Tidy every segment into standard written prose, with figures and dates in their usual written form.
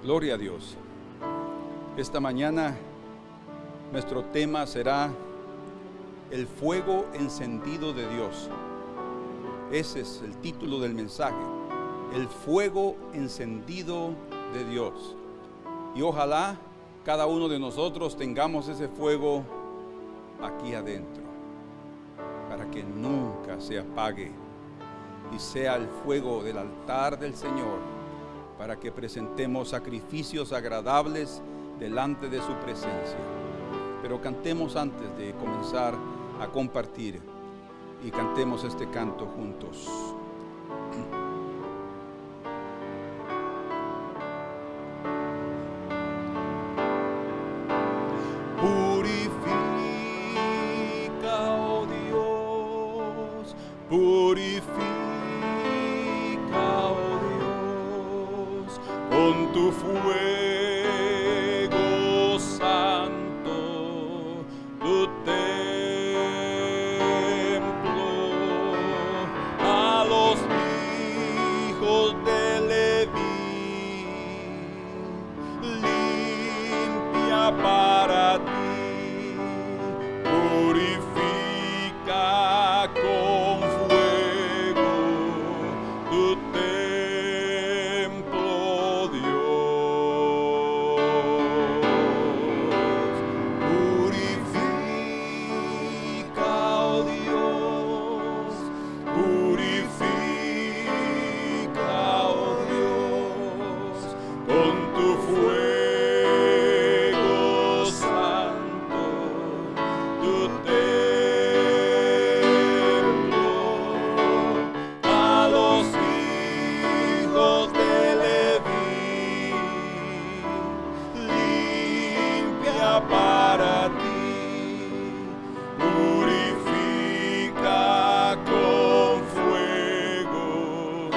Gloria a Dios. Esta mañana nuestro tema será el fuego encendido de Dios. Ese es el título del mensaje, el fuego encendido de Dios. Y ojalá cada uno de nosotros tengamos ese fuego aquí adentro, para que nunca se apague y sea el fuego del altar del Señor, para que presentemos sacrificios agradables delante de su presencia. Pero cantemos antes de comenzar a compartir, y cantemos este canto juntos. Purifica, oh Dios, purifica, oh Dios, con tu fuego santo, tu templo, a los hijos de Leví, limpia para ti, purifica con fuego tu templo, Dios. Purifica, oh Dios, purifica, oh Dios, con tu fuego santo, tu templo, a los hijos de Leví, limpia para ti, purifica con fuego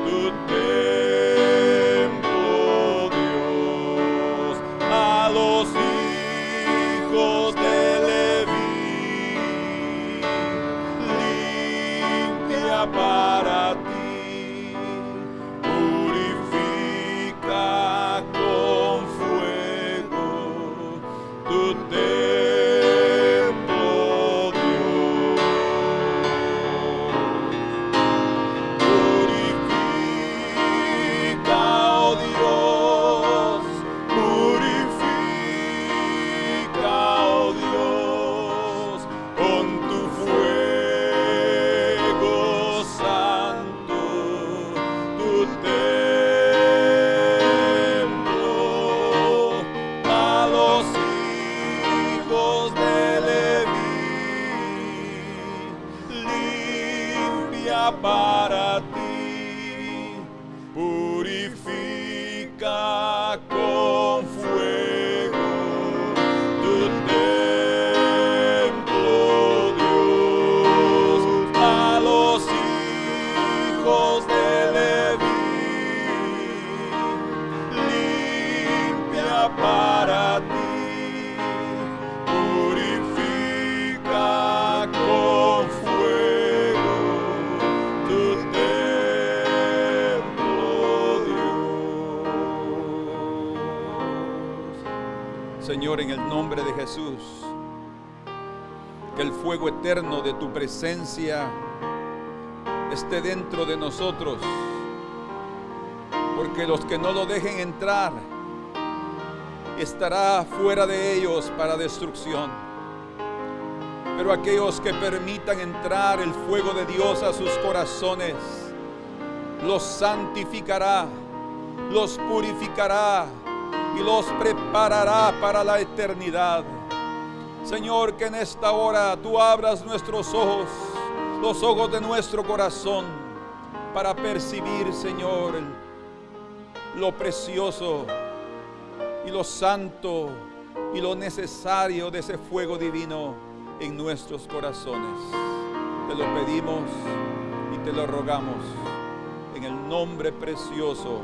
tu templo, Dios, a los hijos de Leví, limpia para ti, purifica con fuego tu templo, Dios. Purifica, oh Dios, purifica, oh Dios, con tu fuego santo, tu templo, a los hijos de Leví, limpia para ti, purifica con fuego tu templo, Dios, a los hijos de Leví, limpia para ti, purifica con fuego tu templo, Dios. Señor, en el nombre de Jesús, que el fuego eterno de tu presencia esté dentro de nosotros, porque los que no lo dejen entrar estará fuera de ellos para destrucción. Pero aquellos que permitan entrar el fuego de Dios a sus corazones, los santificará, los purificará y los preparará para la eternidad. Señor, que en esta hora tú abras nuestros ojos, los ojos de nuestro corazón, para percibir, Señor, lo precioso y lo santo y lo necesario de ese fuego divino en nuestros corazones. Te lo pedimos y te lo rogamos en el nombre precioso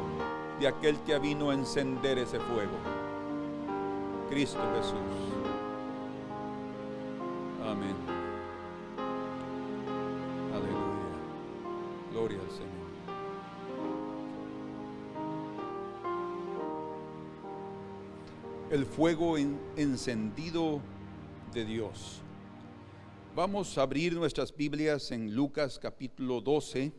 de aquel que vino a encender ese fuego, Cristo Jesús. Amén. Aleluya. Gloria al Señor. el fuego encendido de Dios. Vamos a abrir nuestras Biblias en Lucas capítulo 12,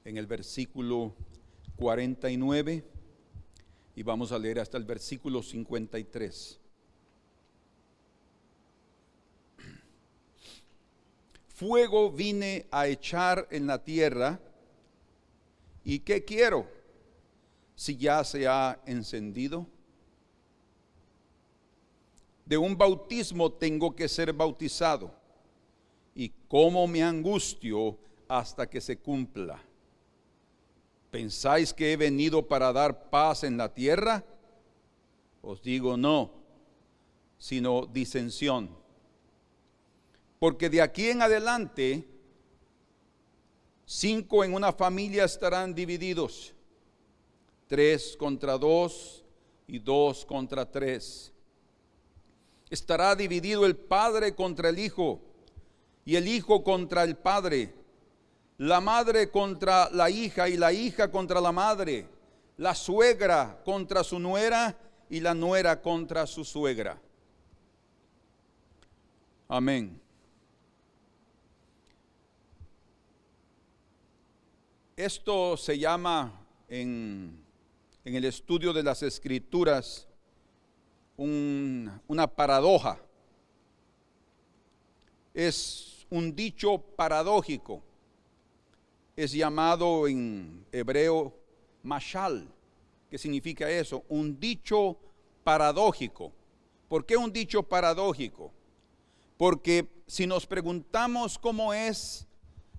en el versículo 49, y vamos a leer hasta el versículo 53. Fuego vine a echar en la tierra, ¿y qué quiero si ya se ha encendido? De un bautismo tengo que ser bautizado, y cómo me angustio hasta que se cumpla. ¿Pensáis que he venido para dar paz en la tierra? Os digo no, sino disensión. Porque de aquí en adelante, 5 en una familia estarán divididos, 3 contra 2 y 2 contra 3. Estará dividido el padre contra el hijo, y el hijo contra el padre, la madre contra la hija y la hija contra la madre, la suegra contra su nuera y la nuera contra su suegra. Amén. Esto se llama en el estudio de las Escrituras una paradoja. Es un dicho paradójico. Es llamado en hebreo mashal. ¿Qué significa eso? Un dicho paradójico. ¿Por qué un dicho paradójico? Porque si nos preguntamos cómo es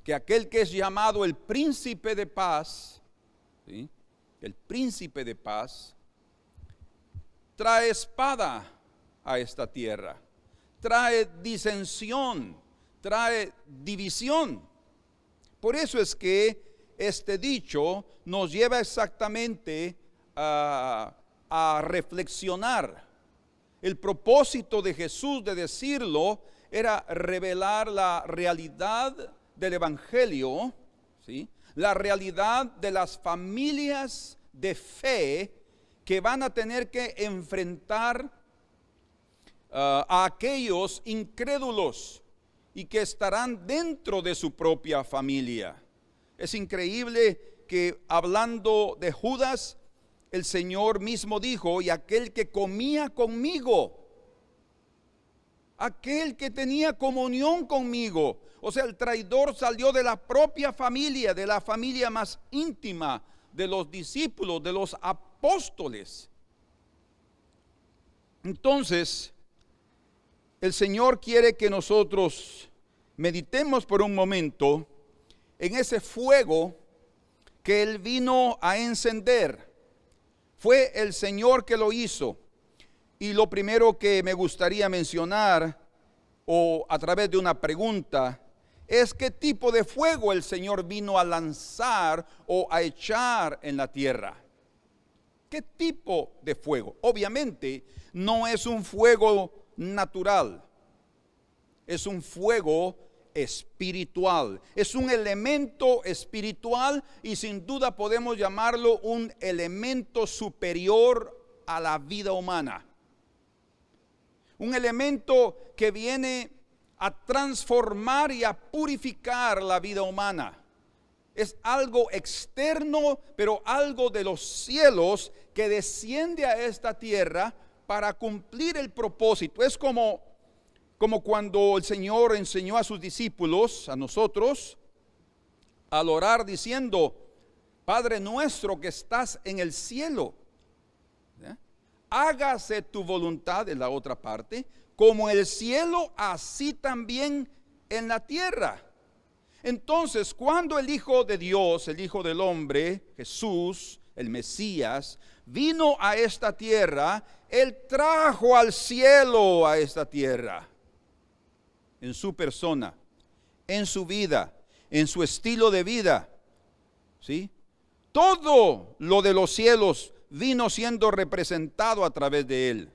que aquel que es llamado el príncipe de paz, ¿sí?, el príncipe de paz, trae espada a esta tierra, trae disensión, trae división. Por eso es que este dicho nos lleva exactamente a reflexionar. El propósito de Jesús de decirlo era revelar la realidad del Evangelio, ¿sí?, la realidad de las familias de fe que van a tener que enfrentar a aquellos incrédulos y que estarán dentro de su propia familia. Es increíble que hablando de Judas, el Señor mismo dijo: y aquel que comía conmigo, aquel que tenía comunión conmigo. O sea, el traidor salió de la propia familia, de la familia más íntima de los discípulos, de los apóstoles. Entonces, el Señor quiere que nosotros meditemos por un momento en ese fuego que Él vino a encender. Fue el Señor que lo hizo. Y lo primero que me gustaría mencionar, o a través de una pregunta, es qué tipo de fuego el Señor vino a lanzar o a echar en la tierra. ¿Qué tipo de fuego? Obviamente no es un fuego natural, es un fuego espiritual, es un elemento espiritual y sin duda podemos llamarlo un elemento superior a la vida humana. Un elemento que viene a transformar y a purificar la vida humana. Es algo externo, pero algo de los cielos que desciende a esta tierra para cumplir el propósito. Es como cuando el Señor enseñó a sus discípulos, a nosotros, al orar diciendo: Padre nuestro que estás en el cielo, hágase tu voluntad, en la otra parte, como en el cielo, así también en la tierra. Entonces, cuando el Hijo de Dios, el Hijo del Hombre, Jesús, el Mesías, vino a esta tierra, Él trajo al cielo a esta tierra, en su persona, en su vida, en su estilo de vida, ¿sí? Todo lo de los cielos vino siendo representado a través de Él.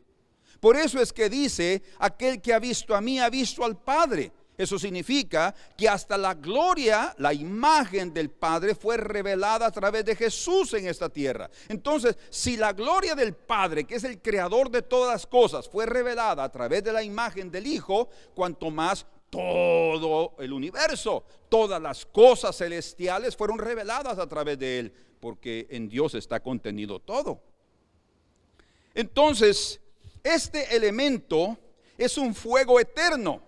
Por eso es que dice: aquel que ha visto a mí ha visto al Padre. Eso significa que hasta la gloria, la imagen del Padre fue revelada a través de Jesús en esta tierra. Entonces, si la gloria del Padre, que es el creador de todas las cosas, fue revelada a través de la imagen del Hijo, cuanto más todo el universo, todas las cosas celestiales fueron reveladas a través de Él, porque en Dios está contenido todo. Entonces, este elemento es un fuego eterno.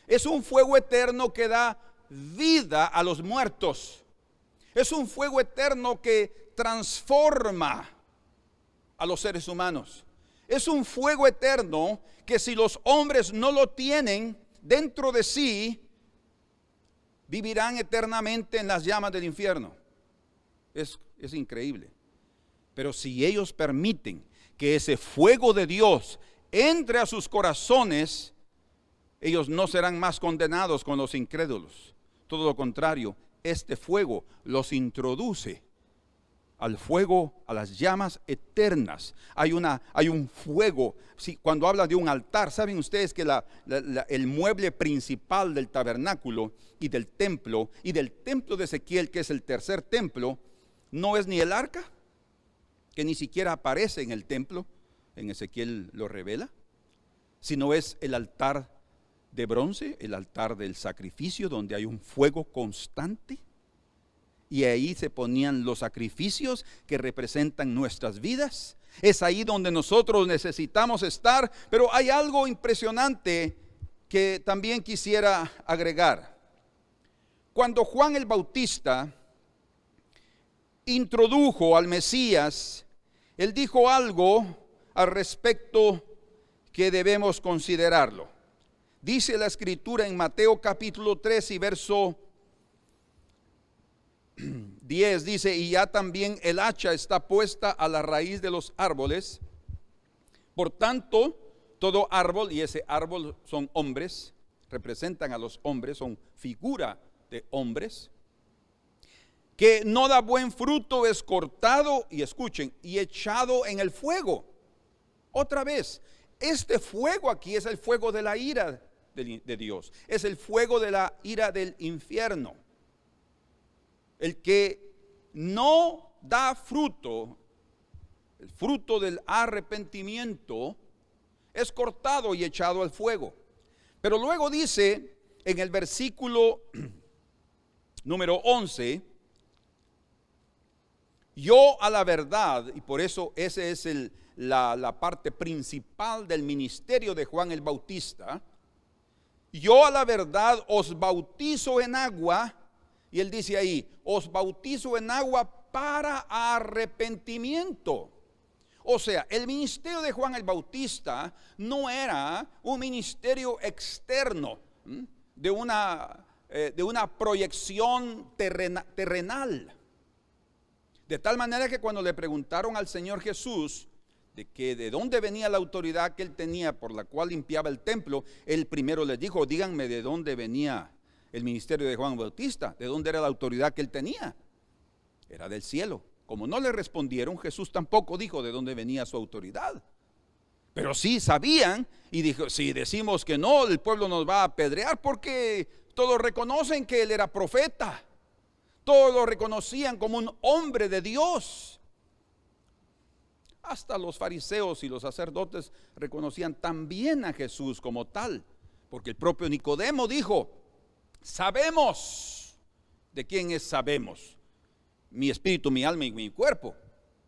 Es un fuego eterno que da vida a los muertos. Es un fuego eterno que transforma a los seres humanos. Es un fuego eterno que si los hombres no lo tienen dentro de sí, vivirán eternamente en las llamas del infierno. Es increíble. Pero si ellos permiten que ese fuego de Dios entre a sus corazones, ellos no serán más condenados con los incrédulos. Todo lo contrario, este fuego los introduce al fuego, a las llamas eternas. Hay un fuego. Sí, cuando habla de un altar, ¿saben ustedes que el mueble principal del tabernáculo y del templo de Ezequiel, que es el tercer templo, no es ni el arca, que ni siquiera aparece en el templo, en Ezequiel lo revela, sino es el altar de bronce, el altar del sacrificio, donde hay un fuego constante, y ahí se ponían los sacrificios que representan nuestras vidas. Es ahí donde nosotros necesitamos estar. Pero hay algo impresionante que también quisiera agregar. Cuando Juan el Bautista introdujo al Mesías, él dijo algo al respecto que debemos considerarlo. Dice la Escritura en Mateo capítulo 3 y verso 10, dice: y ya también el hacha está puesta a la raíz de los árboles. Por tanto, todo árbol, y ese árbol son hombres, representan a los hombres, son figura de hombres, que no da buen fruto es cortado, y escuchen, y echado en el fuego. Otra vez, este fuego aquí es el fuego de la ira de Dios, es el fuego de la ira del infierno. El que no da fruto, el fruto del arrepentimiento, es cortado y echado al fuego. Pero luego dice en el versículo número 11: yo a la verdad, y por eso ese es la parte principal del ministerio de Juan el Bautista, yo a la verdad os bautizo en agua, y él dice ahí, os bautizo en agua para arrepentimiento. O sea, el ministerio de Juan el Bautista no era un ministerio externo, de una proyección terrenal. De tal manera que cuando le preguntaron al Señor Jesús de dónde venía la autoridad que él tenía por la cual limpiaba el templo, él primero les dijo: díganme de dónde venía el ministerio de Juan Bautista, de dónde era la autoridad que él tenía. Era del cielo. Como no le respondieron, Jesús tampoco dijo de dónde venía su autoridad. Pero sí sabían, y dijo: si decimos que no, el pueblo nos va a apedrear, porque todos reconocen que él era profeta. Todos lo reconocían como un hombre de Dios. Hasta los fariseos y los sacerdotes reconocían también a Jesús como tal, porque el propio Nicodemo dijo: sabemos. ¿De quién es sabemos? Mi espíritu, mi alma y mi cuerpo.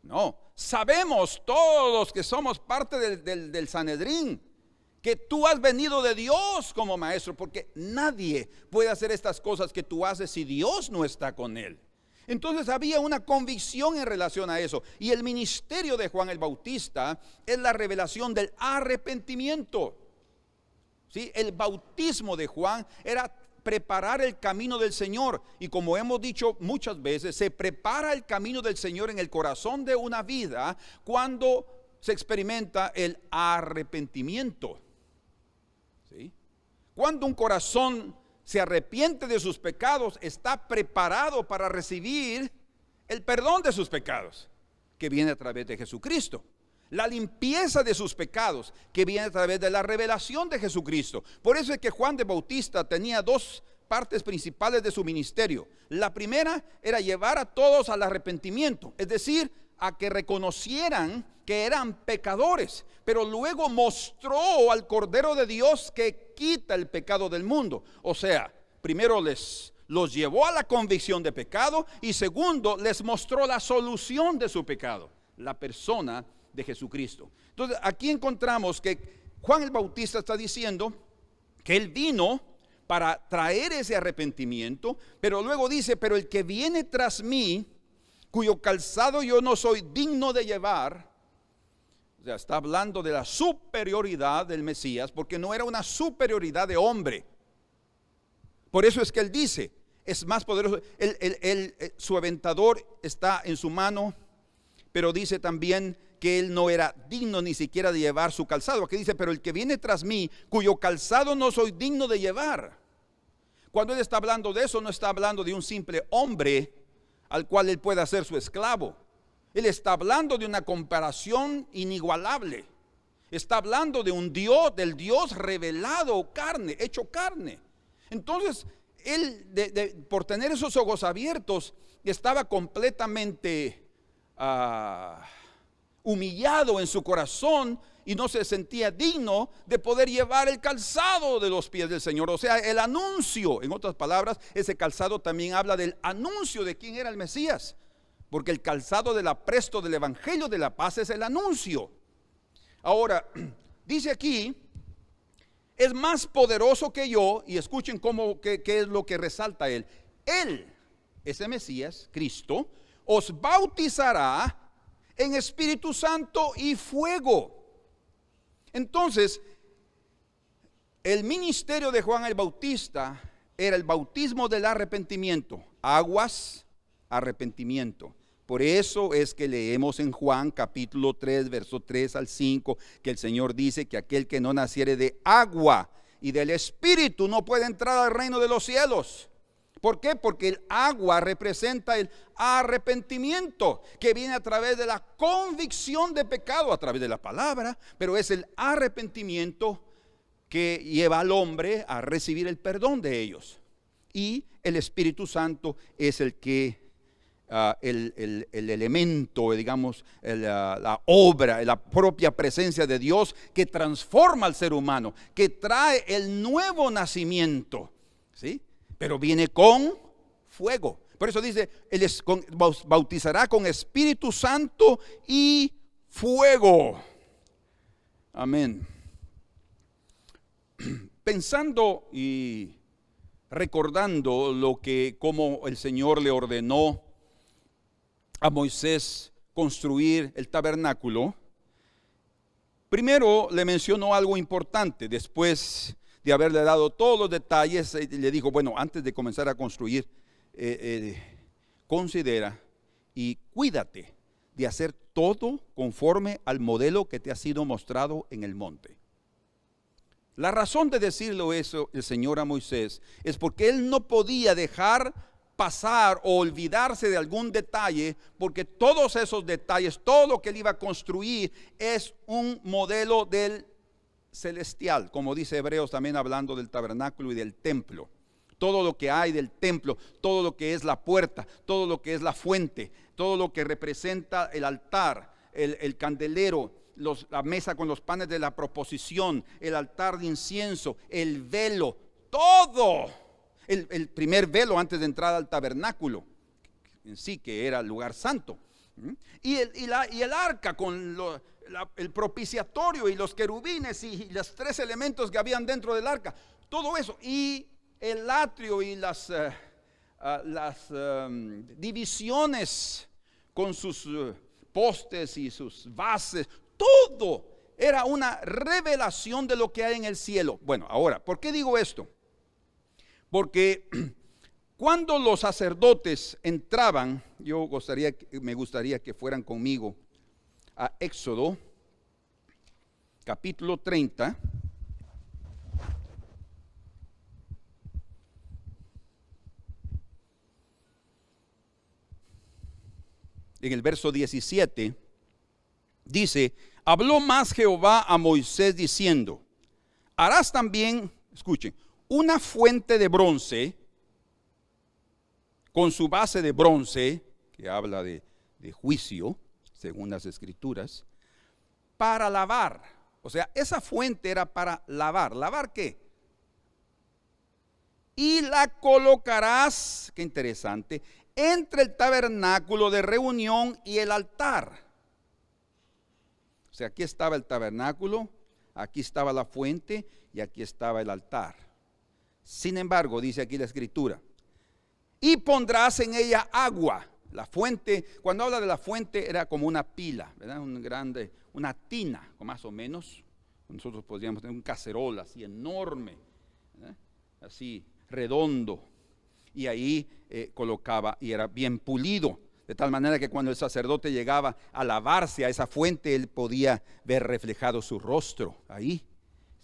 No, sabemos todos que somos parte del Sanedrín, que tú has venido de Dios como maestro, porque nadie puede hacer estas cosas que tú haces si Dios no está con él. Entonces había una convicción en relación a eso. Y el ministerio de Juan el Bautista es la revelación del arrepentimiento. ¿Sí? El bautismo de Juan era preparar el camino del Señor. Y como hemos dicho muchas veces, se prepara el camino del Señor en el corazón de una vida cuando se experimenta el arrepentimiento. ¿Sí? Cuando un corazón se arrepiente de sus pecados, está preparado para recibir el perdón de sus pecados, que viene a través de Jesucristo. la limpieza de sus pecados, que viene a través de la revelación de Jesucristo. Por eso es que Juan el Bautista tenía dos partes principales de su ministerio. La primera era llevar a todos al arrepentimiento, es decir, a que reconocieran que eran pecadores, pero luego mostró al Cordero de Dios que quita el pecado del mundo. O sea, primero los llevó a la convicción de pecado, y segundo, les mostró la solución de su pecado, la persona de Jesucristo. Entonces aquí encontramos que Juan el Bautista está diciendo que él vino para traer ese arrepentimiento, pero luego dice: pero el que viene tras mí, cuyo calzado yo no soy digno de llevar. O sea, está hablando de la superioridad del Mesías, porque no era una superioridad de hombre. Por eso es que él dice: es más poderoso. Su aventador está en su mano, pero dice también que él no era digno ni siquiera de llevar su calzado. Aquí dice: pero el que viene tras mí, cuyo calzado no soy digno de llevar. Cuando él está hablando de eso, no está hablando de un simple hombre al cual él pueda ser su esclavo. Él está hablando de una comparación inigualable. Está hablando de un Dios, del Dios revelado, carne, hecho carne. Entonces, él, por tener esos ojos abiertos, estaba completamente humillado en su corazón, y no se sentía digno de poder llevar el calzado de los pies del Señor. O sea, el anuncio, en otras palabras, ese calzado también habla del anuncio de quién era el Mesías, porque el calzado del apresto del evangelio de la paz es el anuncio. Ahora, dice aquí: es más poderoso que yo. Y escuchen qué es lo que resalta él. Él, ese Mesías, Cristo, os bautizará en Espíritu Santo y fuego. Entonces, el ministerio de Juan el Bautista era el bautismo del arrepentimiento. Aguas, arrepentimiento. Por eso es que leemos en Juan capítulo 3, verso 3 al 5, que el Señor dice que aquel que no naciere de agua y del Espíritu no puede entrar al reino de los cielos. ¿Por qué? Porque el agua representa el arrepentimiento, que viene a través de la convicción de pecado, a través de la palabra, pero es el arrepentimiento que lleva al hombre a recibir el perdón de ellos. Y el Espíritu Santo es el que, el elemento, digamos, la obra, la propia presencia de Dios que transforma al ser humano, que trae el nuevo nacimiento, ¿sí? Pero viene con fuego. Por eso dice: él bautizará con Espíritu Santo y fuego. Amén. Pensando y recordando cómo el Señor le ordenó a Moisés construir el tabernáculo, primero le mencionó algo importante. Después de haberle dado todos los detalles, le dijo: bueno, antes de comenzar a construir, considera y cuídate de hacer todo conforme al modelo que te ha sido mostrado en el monte. La razón de decirlo eso el Señor a Moisés es porque él no podía dejar pasar o olvidarse de algún detalle, porque todos esos detalles, todo lo que él iba a construir, es un modelo del celestial, como dice Hebreos, también hablando del tabernáculo y del templo. Todo lo que hay del templo, todo lo que es la puerta, todo lo que es la fuente, todo lo que representa el altar, el candelero, la mesa con los panes de la proposición, el altar de incienso, el velo, todo. El primer velo antes de entrar al tabernáculo en sí, que era el lugar santo. Y el arca con el propiciatorio y los querubines y los tres elementos que habían dentro del arca, todo eso, y el atrio y las divisiones con sus postes y sus bases, todo era una revelación de lo que hay en el cielo. Bueno, ahora, ¿por qué digo esto? Porque cuando los sacerdotes entraban, me gustaría que fueran conmigo a Éxodo capítulo 30. En el verso 17, dice, habló más Jehová a Moisés diciendo, harás también, escuchen, una fuente de bronce con su base de bronce, que habla de juicio, según las escrituras, para lavar. O sea, esa fuente era para lavar. ¿Lavar qué? Y la colocarás, qué interesante, entre el tabernáculo de reunión y el altar. O sea, aquí estaba el tabernáculo, aquí estaba la fuente y aquí estaba el altar. Sin embargo, dice aquí la escritura, y pondrás en ella agua. La fuente, cuando habla de la fuente, era como una pila, ¿verdad? Una tina, más o menos. Nosotros podríamos tener un cacerol así enorme, ¿verdad? Así redondo. Y ahí colocaba, y era bien pulido, de tal manera que cuando el sacerdote llegaba a lavarse a esa fuente, él podía ver reflejado su rostro ahí,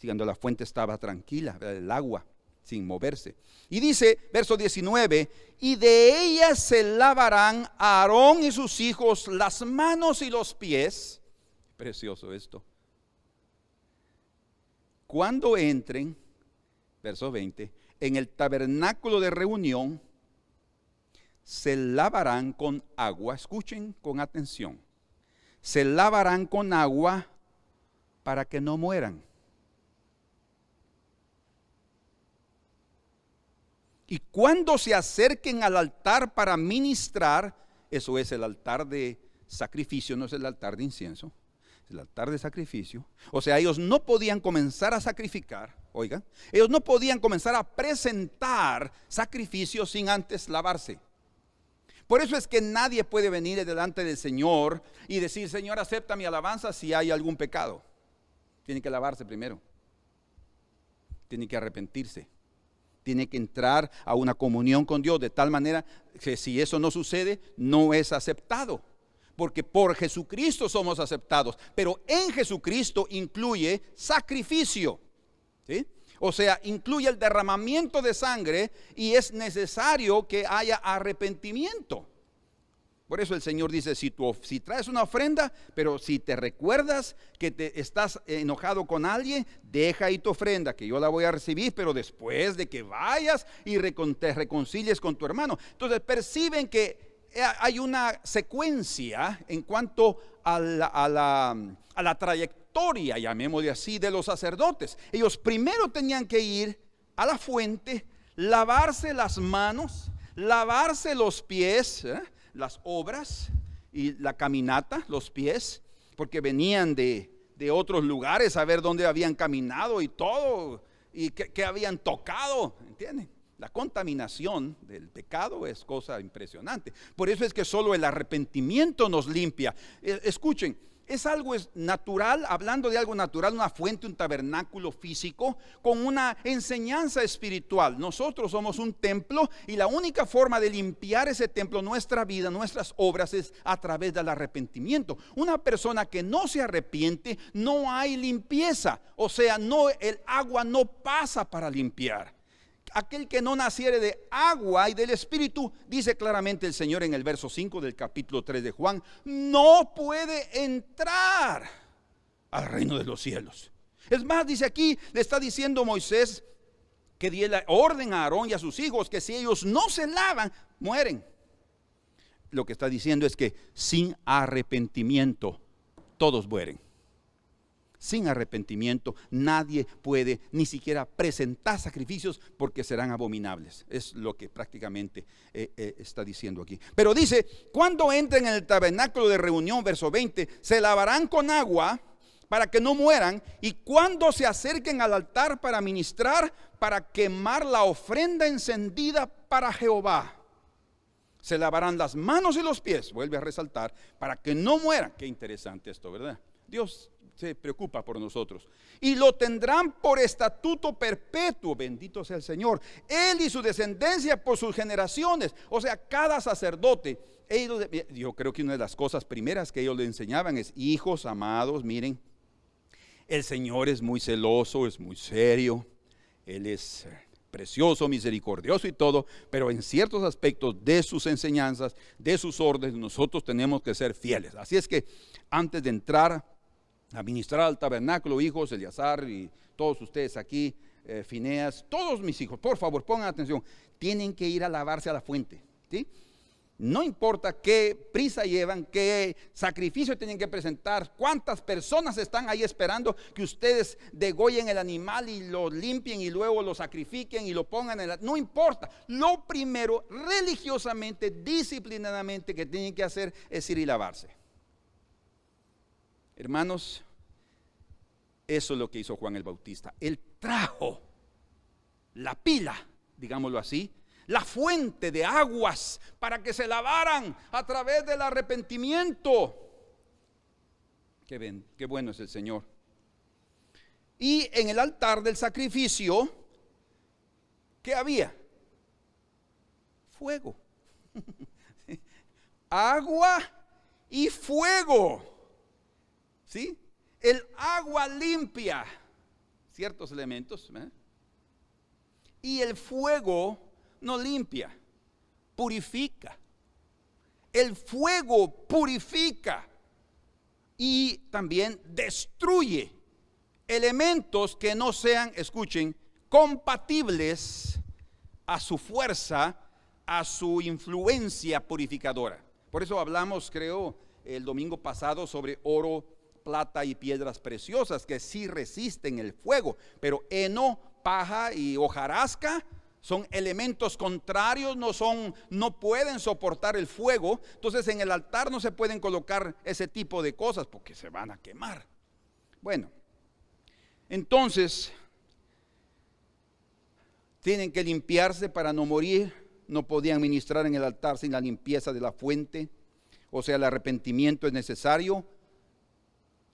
cuando la fuente estaba tranquila, el agua sin moverse. Y dice, verso 19, y de ella se lavarán Aarón y sus hijos las manos y los pies. Precioso esto. Cuando entren, verso 20, en el tabernáculo de reunión, se lavarán con agua. Escuchen con atención. Se lavarán con agua para que no mueran. Y cuando se acerquen al altar para ministrar, eso es el altar de sacrificio, no es el altar de incienso, es el altar de sacrificio. O sea, ellos no podían comenzar a sacrificar, oigan, ellos no podían comenzar a presentar sacrificios sin antes lavarse. Por eso es que nadie puede venir delante del Señor y decir, Señor, acepta mi alabanza si hay algún pecado. Tiene que lavarse primero, tiene que arrepentirse. Tiene que entrar a una comunión con Dios, de tal manera que si eso no sucede, no es aceptado. Porque por Jesucristo somos aceptados, pero en Jesucristo incluye sacrificio, ¿sí? O sea, incluye el derramamiento de sangre y es necesario que haya arrepentimiento. Por eso el Señor dice, si traes una ofrenda, pero si te recuerdas que te estás enojado con alguien, deja ahí tu ofrenda, que yo la voy a recibir, pero después de que vayas y te reconcilies con tu hermano. Entonces perciben que hay una secuencia en cuanto a la trayectoria, llamémosle así, de los sacerdotes. Ellos primero tenían que ir a la fuente, lavarse las manos, lavarse los pies, las obras y la caminata, los pies, porque venían de otros lugares a ver dónde habían caminado y todo, y qué habían tocado, ¿entienden? La contaminación del pecado es cosa impresionante. Por eso es que solo el arrepentimiento nos limpia. Escuchen, es algo natural, hablando de algo natural, una fuente, un tabernáculo físico con una enseñanza espiritual. Nosotros somos un templo y la única forma de limpiar ese templo, nuestra vida, nuestras obras, es a través del arrepentimiento. Una persona que no se arrepiente, no hay limpieza. O sea, el agua no pasa para limpiar. Aquel que no naciere de agua y del Espíritu, dice claramente el Señor en el verso 5 del capítulo 3 de Juan, no puede entrar al reino de los cielos. Es más, dice aquí, le está diciendo Moisés que dio la orden a Aarón y a sus hijos que si ellos no se lavan, mueren. Lo que está diciendo es que sin arrepentimiento todos mueren. Sin arrepentimiento nadie puede ni siquiera presentar sacrificios porque serán abominables. Es lo que prácticamente está diciendo aquí. Pero dice, cuando entren en el tabernáculo de reunión, verso 20, se lavarán con agua para que no mueran, y cuando se acerquen al altar para ministrar, para quemar la ofrenda encendida para Jehová, se lavarán las manos y los pies, vuelve a resaltar, para que no mueran. Qué interesante esto, ¿verdad? Dios se preocupa por nosotros. Y lo tendrán por estatuto perpetuo, bendito sea el Señor, él y su descendencia por sus generaciones. O sea, cada sacerdote, yo creo que una de las cosas primeras que ellos le enseñaban es: hijos amados, miren, el Señor es muy celoso, es muy serio, Él es precioso, misericordioso y todo, pero en ciertos aspectos de sus enseñanzas, de sus órdenes, nosotros tenemos que ser fieles. Así es que antes de entrar a ministrar al tabernáculo, hijos, Eleazar y todos ustedes aquí, Fineas, todos mis hijos, por favor, pongan atención, tienen que ir a lavarse a la fuente, ¿sí? No importa qué prisa llevan, qué sacrificio tienen que presentar, cuántas personas están ahí esperando que ustedes degollen el animal y lo limpien y luego lo sacrifiquen y lo pongan no importa. Lo primero, religiosamente, disciplinadamente, que tienen que hacer es ir y lavarse. Hermanos, eso es lo que hizo Juan el Bautista. Él trajo la pila, digámoslo así, la fuente de aguas para que se lavaran a través del arrepentimiento. Qué bueno es el Señor. Y en el altar del sacrificio, ¿qué había? Fuego. Agua y fuego. ¿Sí? El agua limpia ciertos elementos, ¿eh? Y el fuego no limpia, purifica. El fuego purifica y también destruye elementos que no sean, escuchen, compatibles a su fuerza, a su influencia purificadora. Por eso hablamos, creo, el domingo pasado sobre oro, plata y piedras preciosas que sí resisten el fuego, pero heno, paja y hojarasca son elementos contrarios, no pueden soportar el fuego. Entonces en el altar no se pueden colocar ese tipo de cosas porque se van a quemar. Bueno, entonces tienen que limpiarse para no morir. No podían ministrar en el altar sin la limpieza de la fuente. O sea, el arrepentimiento es necesario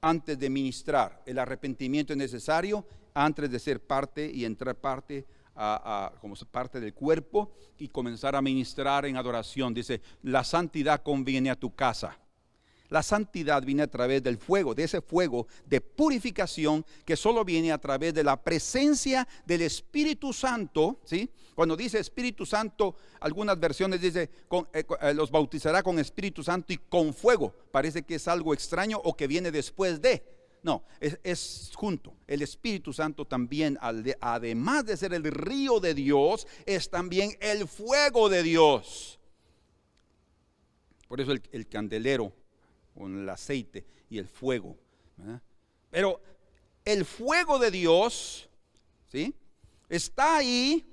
antes de ministrar. El arrepentimiento es necesario antes de ser parte y entrar parte como parte del cuerpo y comenzar a ministrar en adoración. Dice, la santidad conviene a tu casa. La santidad viene a través del fuego, de ese fuego de purificación que solo viene a través de la presencia del Espíritu Santo, ¿sí? Cuando dice Espíritu Santo, algunas versiones dice los bautizará con Espíritu Santo y con fuego. Parece que es algo extraño o que viene después de. No, es junto. El Espíritu Santo también, además de ser el río de Dios, es también el fuego de Dios. Por eso el candelero con el aceite y el fuego, ¿verdad? Pero el fuego de Dios, ¿sí?, está ahí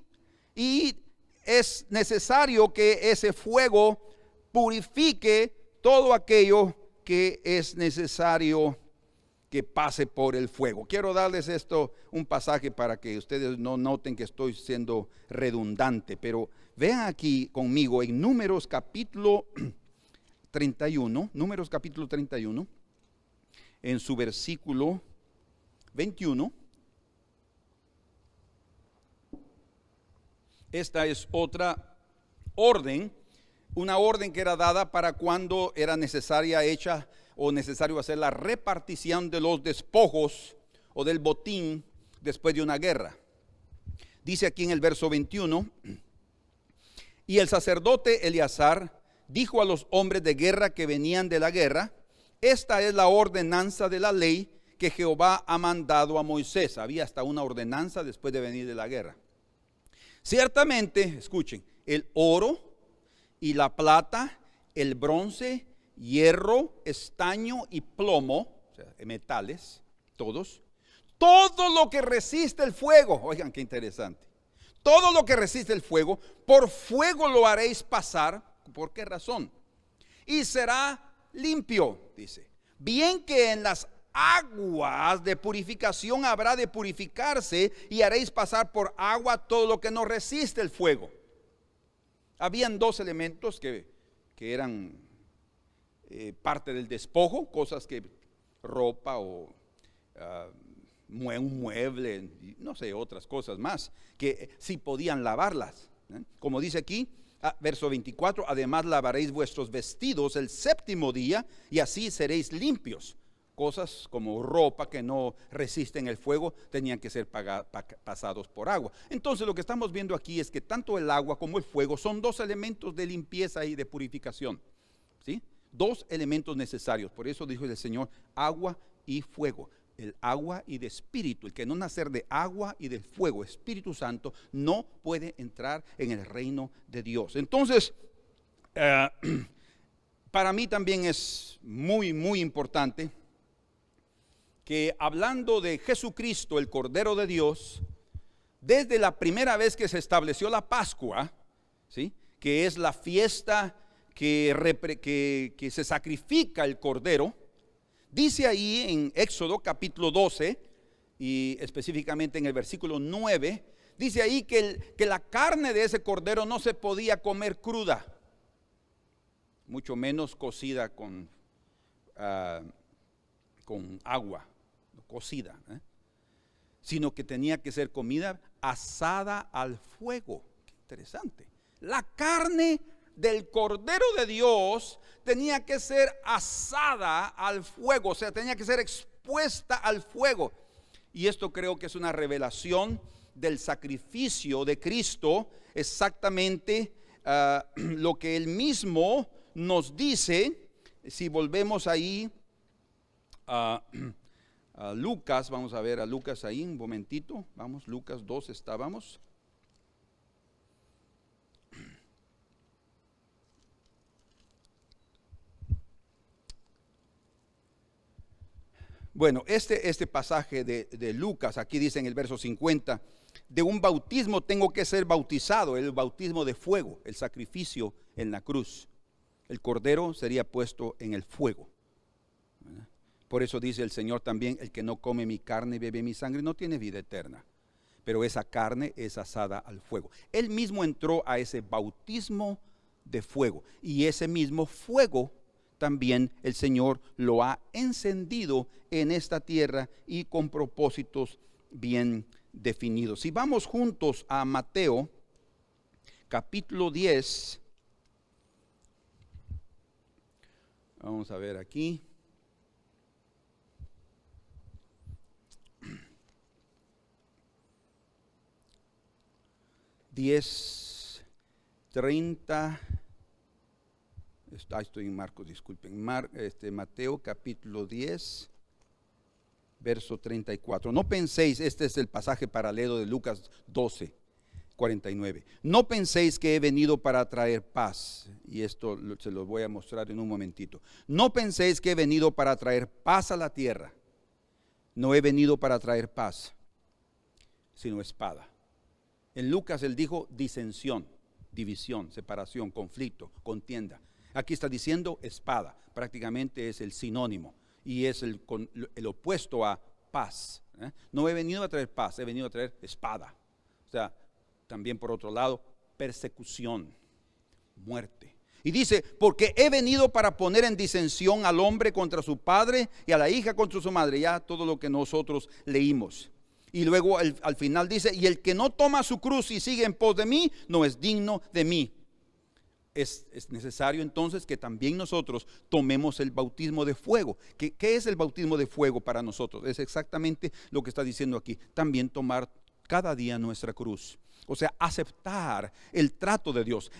y es necesario que ese fuego purifique todo aquello que es necesario que pase por el fuego. Quiero darles un pasaje para que ustedes no noten que estoy siendo redundante, pero vean aquí conmigo en Números capítulo 31, Números capítulo 31, en su versículo 21. Esta es otra orden, una orden que era dada para cuando era necesario hacer la repartición de los despojos o del botín después de una guerra. Dice aquí en el verso 21, y el sacerdote Eleazar dijo a los hombres de guerra que venían de la guerra, esta es la ordenanza de la ley que Jehová ha mandado a Moisés. Había hasta una ordenanza después de venir de la guerra. Ciertamente, escuchen, el oro y la plata, el bronce, hierro, estaño y plomo, o sea, metales, todo lo que resiste el fuego, oigan qué interesante, todo lo que resiste el fuego, por fuego lo haréis pasar. ¿Por qué razón? Y será limpio, dice. Bien que en las aguas de purificación habrá de purificarse y haréis pasar por agua todo lo que no resiste el fuego. Habían dos elementos que eran parte del despojo, cosas que ropa o un mueble, no sé, otras cosas más, que sí podían lavarlas. Como dice aquí, verso 24, además lavaréis vuestros vestidos el séptimo día y así seréis limpios. cosas como ropa que no resisten el fuego tenían que ser pasados por agua. Entonces lo que estamos viendo aquí es que tanto el agua como el fuego son dos elementos de limpieza y de purificación, ¿sí? Dos elementos necesarios. Por eso dijo el Señor, agua y fuego. El agua y de espíritu, el que no nacer de agua y del fuego, Espíritu Santo, no puede entrar en el reino de Dios. Entonces, para mí también es muy, muy importante que hablando de Jesucristo, el Cordero de Dios, desde la primera vez que se estableció la Pascua, ¿sí?, que es la fiesta que se sacrifica el Cordero, dice ahí en Éxodo capítulo 12, y específicamente en el versículo 9, dice ahí que la carne de ese Cordero no se podía comer cruda, mucho menos cocida con agua, cocida, sino que tenía que ser comida asada al fuego. Qué interesante. La carne del Cordero de Dios tenía que ser asada al fuego, o sea, tenía que ser expuesta al fuego. Y esto creo que es una revelación del sacrificio de Cristo, exactamente lo que Él mismo nos dice. Si volvemos ahí a Lucas, vamos a ver a Lucas ahí un momentito, vamos, Lucas 2 estábamos. Bueno, este pasaje de Lucas, aquí dice en el verso 50, de un bautismo tengo que ser bautizado, el bautismo de fuego, el sacrificio en la cruz. El cordero sería puesto en el fuego. Por eso dice el Señor también, el que no come mi carne y bebe mi sangre no tiene vida eterna, pero esa carne es asada al fuego. Él mismo entró a ese bautismo de fuego, y ese mismo fuego también el Señor lo ha encendido en esta tierra y con propósitos bien definidos. Si vamos juntos a Mateo capítulo 10, vamos a ver aquí. Estoy en Marcos, disculpen, Mateo capítulo 10, verso 34. No penséis, este es el pasaje paralelo de Lucas 12, 49. No penséis que he venido para traer paz, y esto se lo voy a mostrar en un momentito. No penséis que he venido para traer paz a la tierra. No he venido para traer paz, sino espada. En Lucas él dijo disensión, división, separación, conflicto, contienda. Aquí está diciendo espada, prácticamente es el sinónimo y es el opuesto a paz. No he venido a traer paz, he venido a traer espada. O sea, también por otro lado, persecución, muerte. Y dice, porque he venido para poner en disensión al hombre contra su padre y a la hija contra su madre. Ya todo lo que nosotros leímos. Y luego al final dice, y el que no toma su cruz y sigue en pos de mí, no es digno de mí. Es necesario entonces que también nosotros tomemos el bautismo de fuego. ¿Qué es el bautismo de fuego para nosotros? Es exactamente lo que está diciendo aquí. También tomar cada día nuestra cruz. O sea, aceptar el trato de Dios.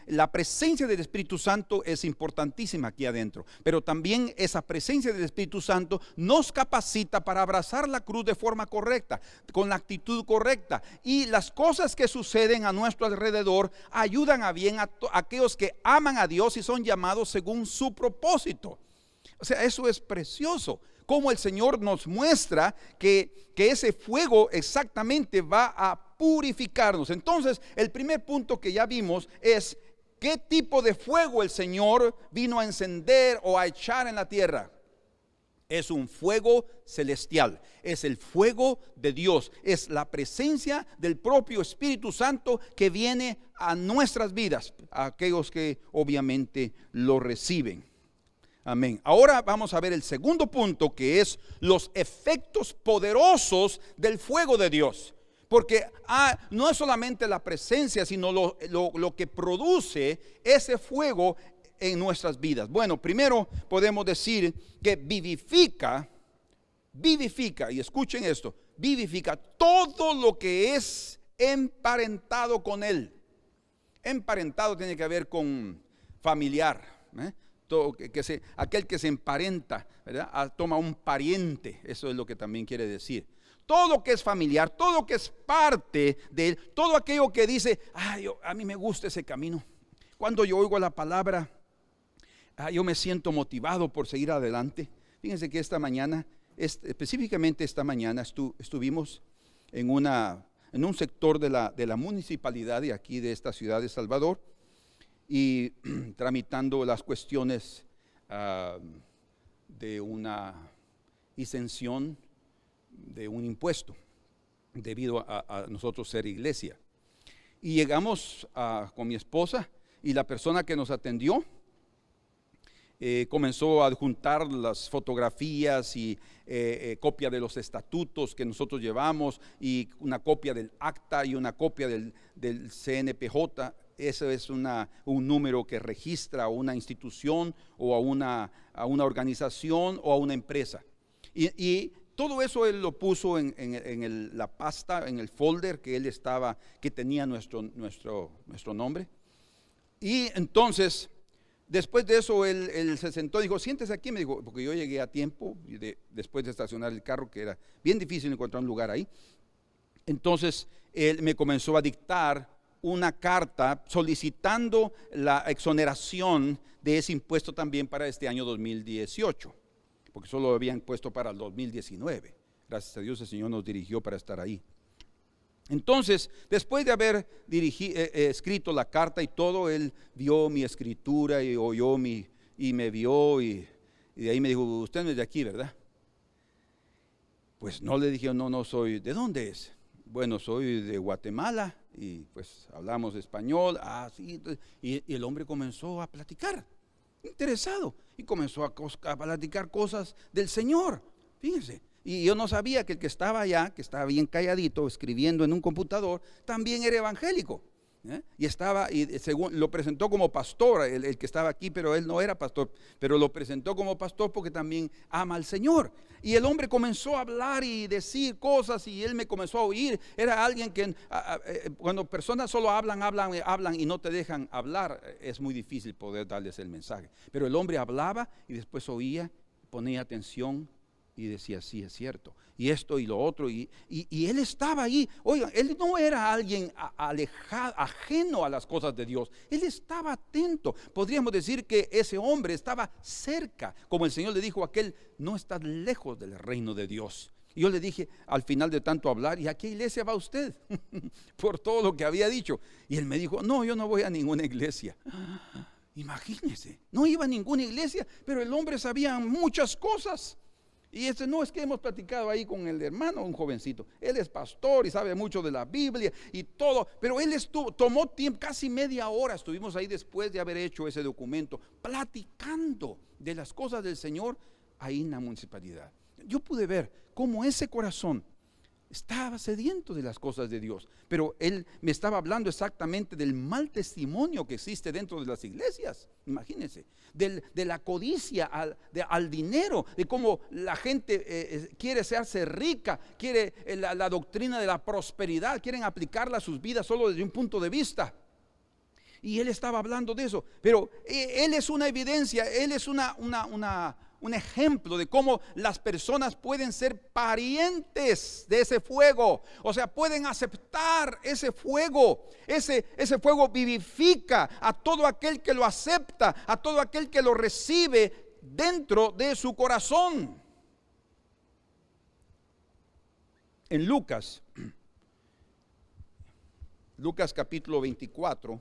La presencia del Espíritu Santo es importantísima aquí adentro. Pero también esa presencia del Espíritu Santo nos capacita para abrazar la cruz de forma correcta, con la actitud correcta. Y las cosas que suceden a nuestro alrededor ayudan a bien a aquellos que aman a Dios y son llamados según su propósito. O sea, eso es precioso. Como el Señor nos muestra que ese fuego exactamente va a purificarnos. Entonces, el primer punto que ya vimos es qué tipo de fuego el Señor vino a encender o a echar en la tierra. Es un fuego celestial, es el fuego de Dios, es la presencia del propio Espíritu Santo que viene a nuestras vidas, a aquellos que obviamente lo reciben. Amén. Ahora vamos a ver el segundo punto, que es los efectos poderosos del fuego de Dios. Porque no es solamente la presencia, sino lo que produce ese fuego en nuestras vidas? Bueno, primero podemos decir que vivifica, y escuchen esto, vivifica todo lo que es emparentado con Él. Emparentado tiene que ver con familiar, todo, aquel que se emparenta, ¿verdad? Toma un pariente, eso es lo que también quiere decir. Todo lo que es familiar, todo lo que es parte de Él, todo aquello que dice, a mí me gusta ese camino. Cuando yo oigo la palabra, yo me siento motivado por seguir adelante. Fíjense que esta mañana, específicamente esta mañana, estuvimos en un sector de la municipalidad de aquí, de esta ciudad de Salvador, y tramitando las cuestiones de una exención de un impuesto, debido a nosotros ser iglesia. Y llegamos con mi esposa, y la persona que nos atendió comenzó a adjuntar las fotografías y copia de los estatutos que nosotros llevamos, y una copia del acta y una copia del CNPJ. Eso es un número que registra a una institución o a una organización o a una empresa. Y todo eso él lo puso en la pasta, en el folder que tenía nuestro nombre. Y entonces, después de eso, él se sentó y dijo, siéntese aquí, me dijo, porque yo llegué a tiempo, después de estacionar el carro, que era bien difícil encontrar un lugar ahí. Entonces, él me comenzó a dictar una carta solicitando la exoneración de ese impuesto también para este año 2018, porque solo lo habían puesto para el 2019. Gracias a Dios el Señor nos dirigió para estar ahí. Entonces, después de haber escrito la carta y todo, él vio mi escritura y oyó y me vio, y de ahí me dijo, usted no es de aquí, ¿verdad? Pues no, le dije, no soy. ¿De dónde es? Bueno, soy de Guatemala, y pues hablamos español. Sí. Y el hombre comenzó a platicar, interesado, y comenzó a platicar cosas del Señor, fíjense. Y yo no sabía que el que estaba allá, que estaba bien calladito, escribiendo en un computador, también era evangélico. Y según lo presentó como pastor, el que estaba aquí, pero él no era pastor, pero lo presentó como pastor porque también ama al Señor. Y el hombre comenzó a hablar y decir cosas, y él me comenzó a oír. Era alguien que cuando personas solo hablan y no te dejan hablar, es muy difícil poder darles el mensaje. Pero el hombre hablaba y después oía, ponía atención y decía, sí, es cierto, y esto y lo otro, y él estaba ahí. Oigan, él no era alguien alejado, ajeno a las cosas de Dios. Él estaba atento. Podríamos decir que ese hombre estaba cerca, como el Señor le dijo a aquel, no estás lejos del reino de Dios. Y yo le dije al final de tanto hablar, ¿y a qué iglesia va usted? Por todo lo que había dicho. Y él me dijo, no, yo no voy a ninguna iglesia. Imagínense, no iba a ninguna iglesia, pero el hombre sabía muchas cosas. Y no es que hemos platicado ahí con el hermano, un jovencito. Él es pastor y sabe mucho de la Biblia y todo. Pero él tomó tiempo, casi media hora estuvimos ahí después de haber hecho ese documento, platicando de las cosas del Señor ahí en la municipalidad. Yo pude ver cómo ese corazón estaba sediento de las cosas de Dios. Pero él me estaba hablando exactamente del mal testimonio que existe dentro de las iglesias. Imagínense, de la codicia al dinero, de cómo la gente quiere hacerse rica, quiere la doctrina de la prosperidad, quieren aplicarla a sus vidas solo desde un punto de vista. Y él estaba hablando de eso, pero él es una evidencia, él es un ejemplo de cómo las personas pueden ser parientes de ese fuego. O sea, pueden aceptar ese fuego. Ese fuego vivifica a todo aquel que lo acepta, a todo aquel que lo recibe dentro de su corazón. En Lucas capítulo 24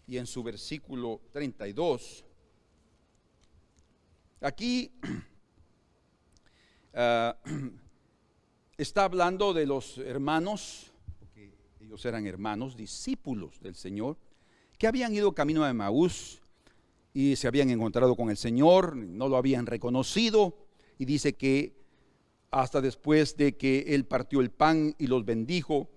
y en su versículo 32, aquí está hablando de los hermanos, porque ellos eran hermanos, discípulos del Señor, que habían ido camino a Emaús y se habían encontrado con el Señor, no lo habían reconocido, y dice que hasta después de que Él partió el pan y los bendijo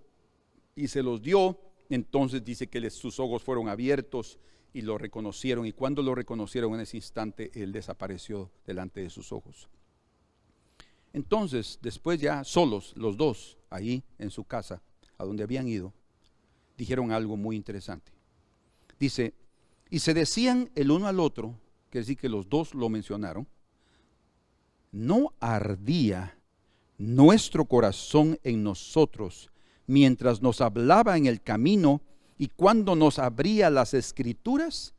y se los dio, Entonces dice que sus ojos fueron abiertos y lo reconocieron. Y cuando lo reconocieron, en ese instante él desapareció delante de sus ojos. Entonces, después ya solos, los dos, ahí en su casa, a donde habían ido, dijeron algo muy interesante. Dice, y se decían el uno al otro, que decir que los dos lo mencionaron, ¿no ardía nuestro corazón en nosotros mientras nos hablaba en el camino y cuando nos abría las escrituras?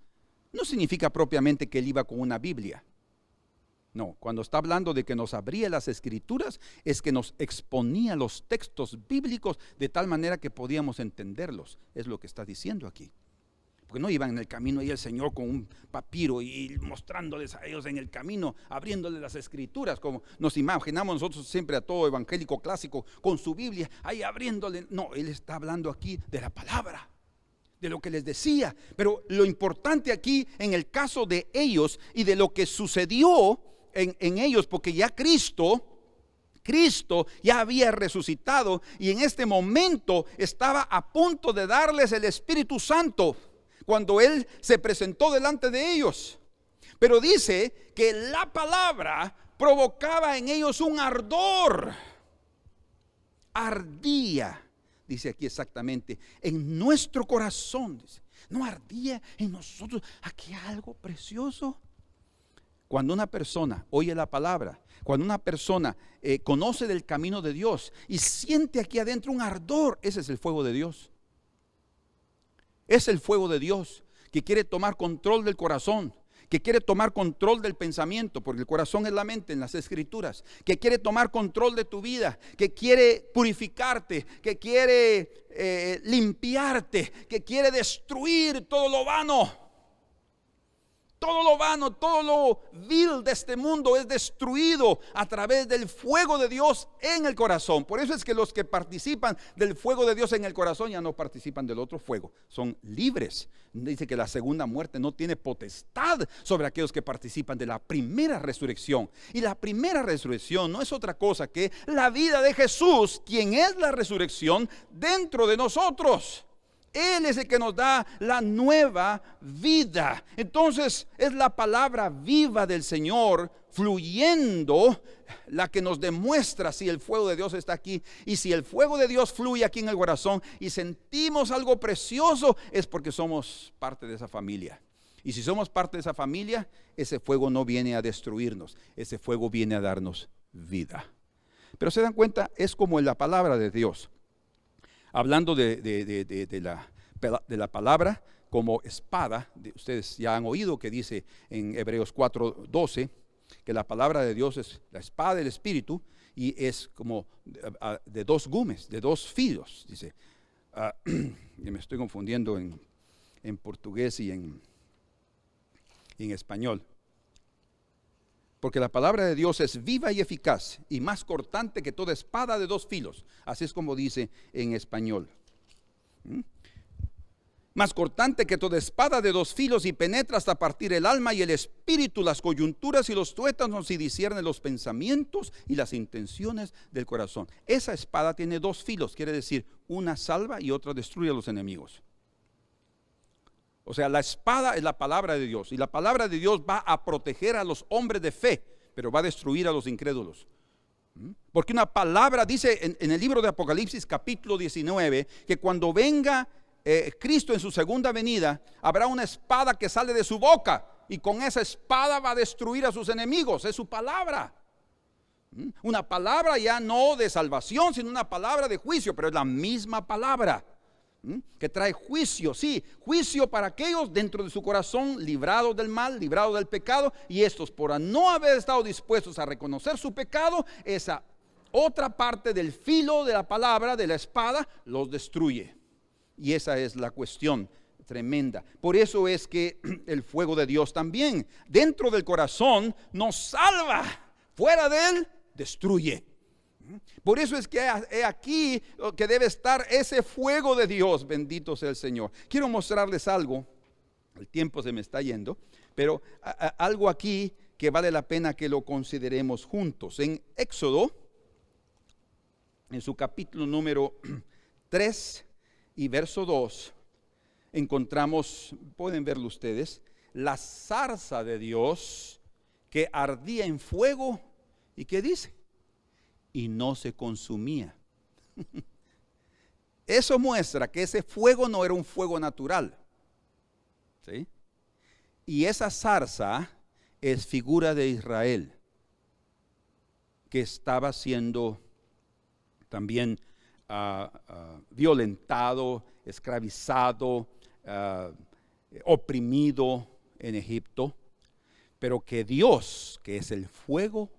No significa propiamente que él iba con una Biblia. No, cuando está hablando de que nos abría las escrituras, es que nos exponía los textos bíblicos de tal manera que podíamos entenderlos. Es lo que está diciendo aquí. Porque no iban en el camino ahí el Señor con un papiro y mostrándoles a ellos en el camino, abriéndoles las escrituras, como nos imaginamos nosotros siempre a todo evangélico clásico, con su Biblia, ahí abriéndole. No, Él está hablando aquí de la palabra, de lo que les decía. Pero lo importante aquí en el caso de ellos y de lo que sucedió en ellos, porque ya Cristo ya había resucitado y en este momento estaba a punto de darles el Espíritu Santo cuando Él se presentó delante de ellos. Pero dice que la palabra provocaba en ellos un ardor. Ardía, dice aquí exactamente, en nuestro corazón. Dice, no ardía en nosotros. Aquí algo precioso. Cuando una persona oye la palabra, cuando una persona conoce del camino de Dios y siente aquí adentro un ardor, ese es el fuego de Dios. Es el fuego de Dios que quiere tomar control del corazón, que quiere tomar control del pensamiento, porque el corazón es la mente en las escrituras, que quiere tomar control de tu vida, que quiere purificarte, que quiere limpiarte, que quiere destruir todo lo vano. Todo lo vano, todo lo vil de este mundo es destruido a través del fuego de Dios en el corazón. Por eso es que los que participan del fuego de Dios en el corazón ya no participan del otro fuego, son libres. Dice que la segunda muerte no tiene potestad sobre aquellos que participan de la primera resurrección. Y la primera resurrección no es otra cosa que la vida de Jesús, quien es la resurrección dentro de nosotros. Él es el que nos da la nueva vida. Entonces es la palabra viva del Señor fluyendo la que nos demuestra si el fuego de Dios está aquí. Y si el fuego de Dios fluye aquí en el corazón y sentimos algo precioso, es porque somos parte de esa familia. Y si somos parte de esa familia, ese fuego no viene a destruirnos, ese fuego viene a darnos vida. Pero se dan cuenta, es como en la palabra de Dios. Hablando de la palabra como espada, ustedes ya han oído que dice en Hebreos 4:12 que la palabra de Dios es la espada del Espíritu y es como de dos gumes, de dos filos. Dice, me estoy confundiendo en portugués y en español. Porque la palabra de Dios es viva y eficaz y más cortante que toda espada de dos filos. Así es como dice en español. Más cortante que toda espada de dos filos y penetra hasta partir el alma y el espíritu, las coyunturas y los tuétanos y discierne los pensamientos y las intenciones del corazón. Esa espada tiene dos filos, quiere decir una salva y otra destruye a los enemigos. O sea, la espada es la palabra de Dios y la palabra de Dios va a proteger a los hombres de fe, pero va a destruir a los incrédulos. Porque una palabra dice en el libro de Apocalipsis capítulo 19 que cuando venga Cristo en su segunda venida, habrá una espada que sale de su boca y con esa espada va a destruir a sus enemigos. Es su palabra. Una palabra ya no de salvación, sino una palabra de juicio, pero es la misma palabra. Que trae juicio, sí, juicio para aquellos dentro de su corazón librados del mal, librados del pecado, y estos por no haber estado dispuestos a reconocer su pecado, esa otra parte del filo de la palabra, de la espada, los destruye. Y esa es la cuestión tremenda. Por eso es que el fuego de Dios también dentro del corazón nos salva, fuera de él destruye. Por eso es que aquí que debe estar ese fuego de Dios, bendito sea el Señor. Quiero mostrarles algo, el tiempo se me está yendo, pero algo aquí que vale la pena que lo consideremos juntos. En Éxodo, en su capítulo número 3 y verso 2, encontramos, pueden verlo ustedes, la zarza de Dios que ardía en fuego. ¿Y qué dice? Y no se consumía. Eso muestra que ese fuego no era un fuego natural, ¿sí? Y esa zarza es figura de Israel, que estaba siendo también violentado, esclavizado, oprimido en Egipto, pero que Dios, que es el fuego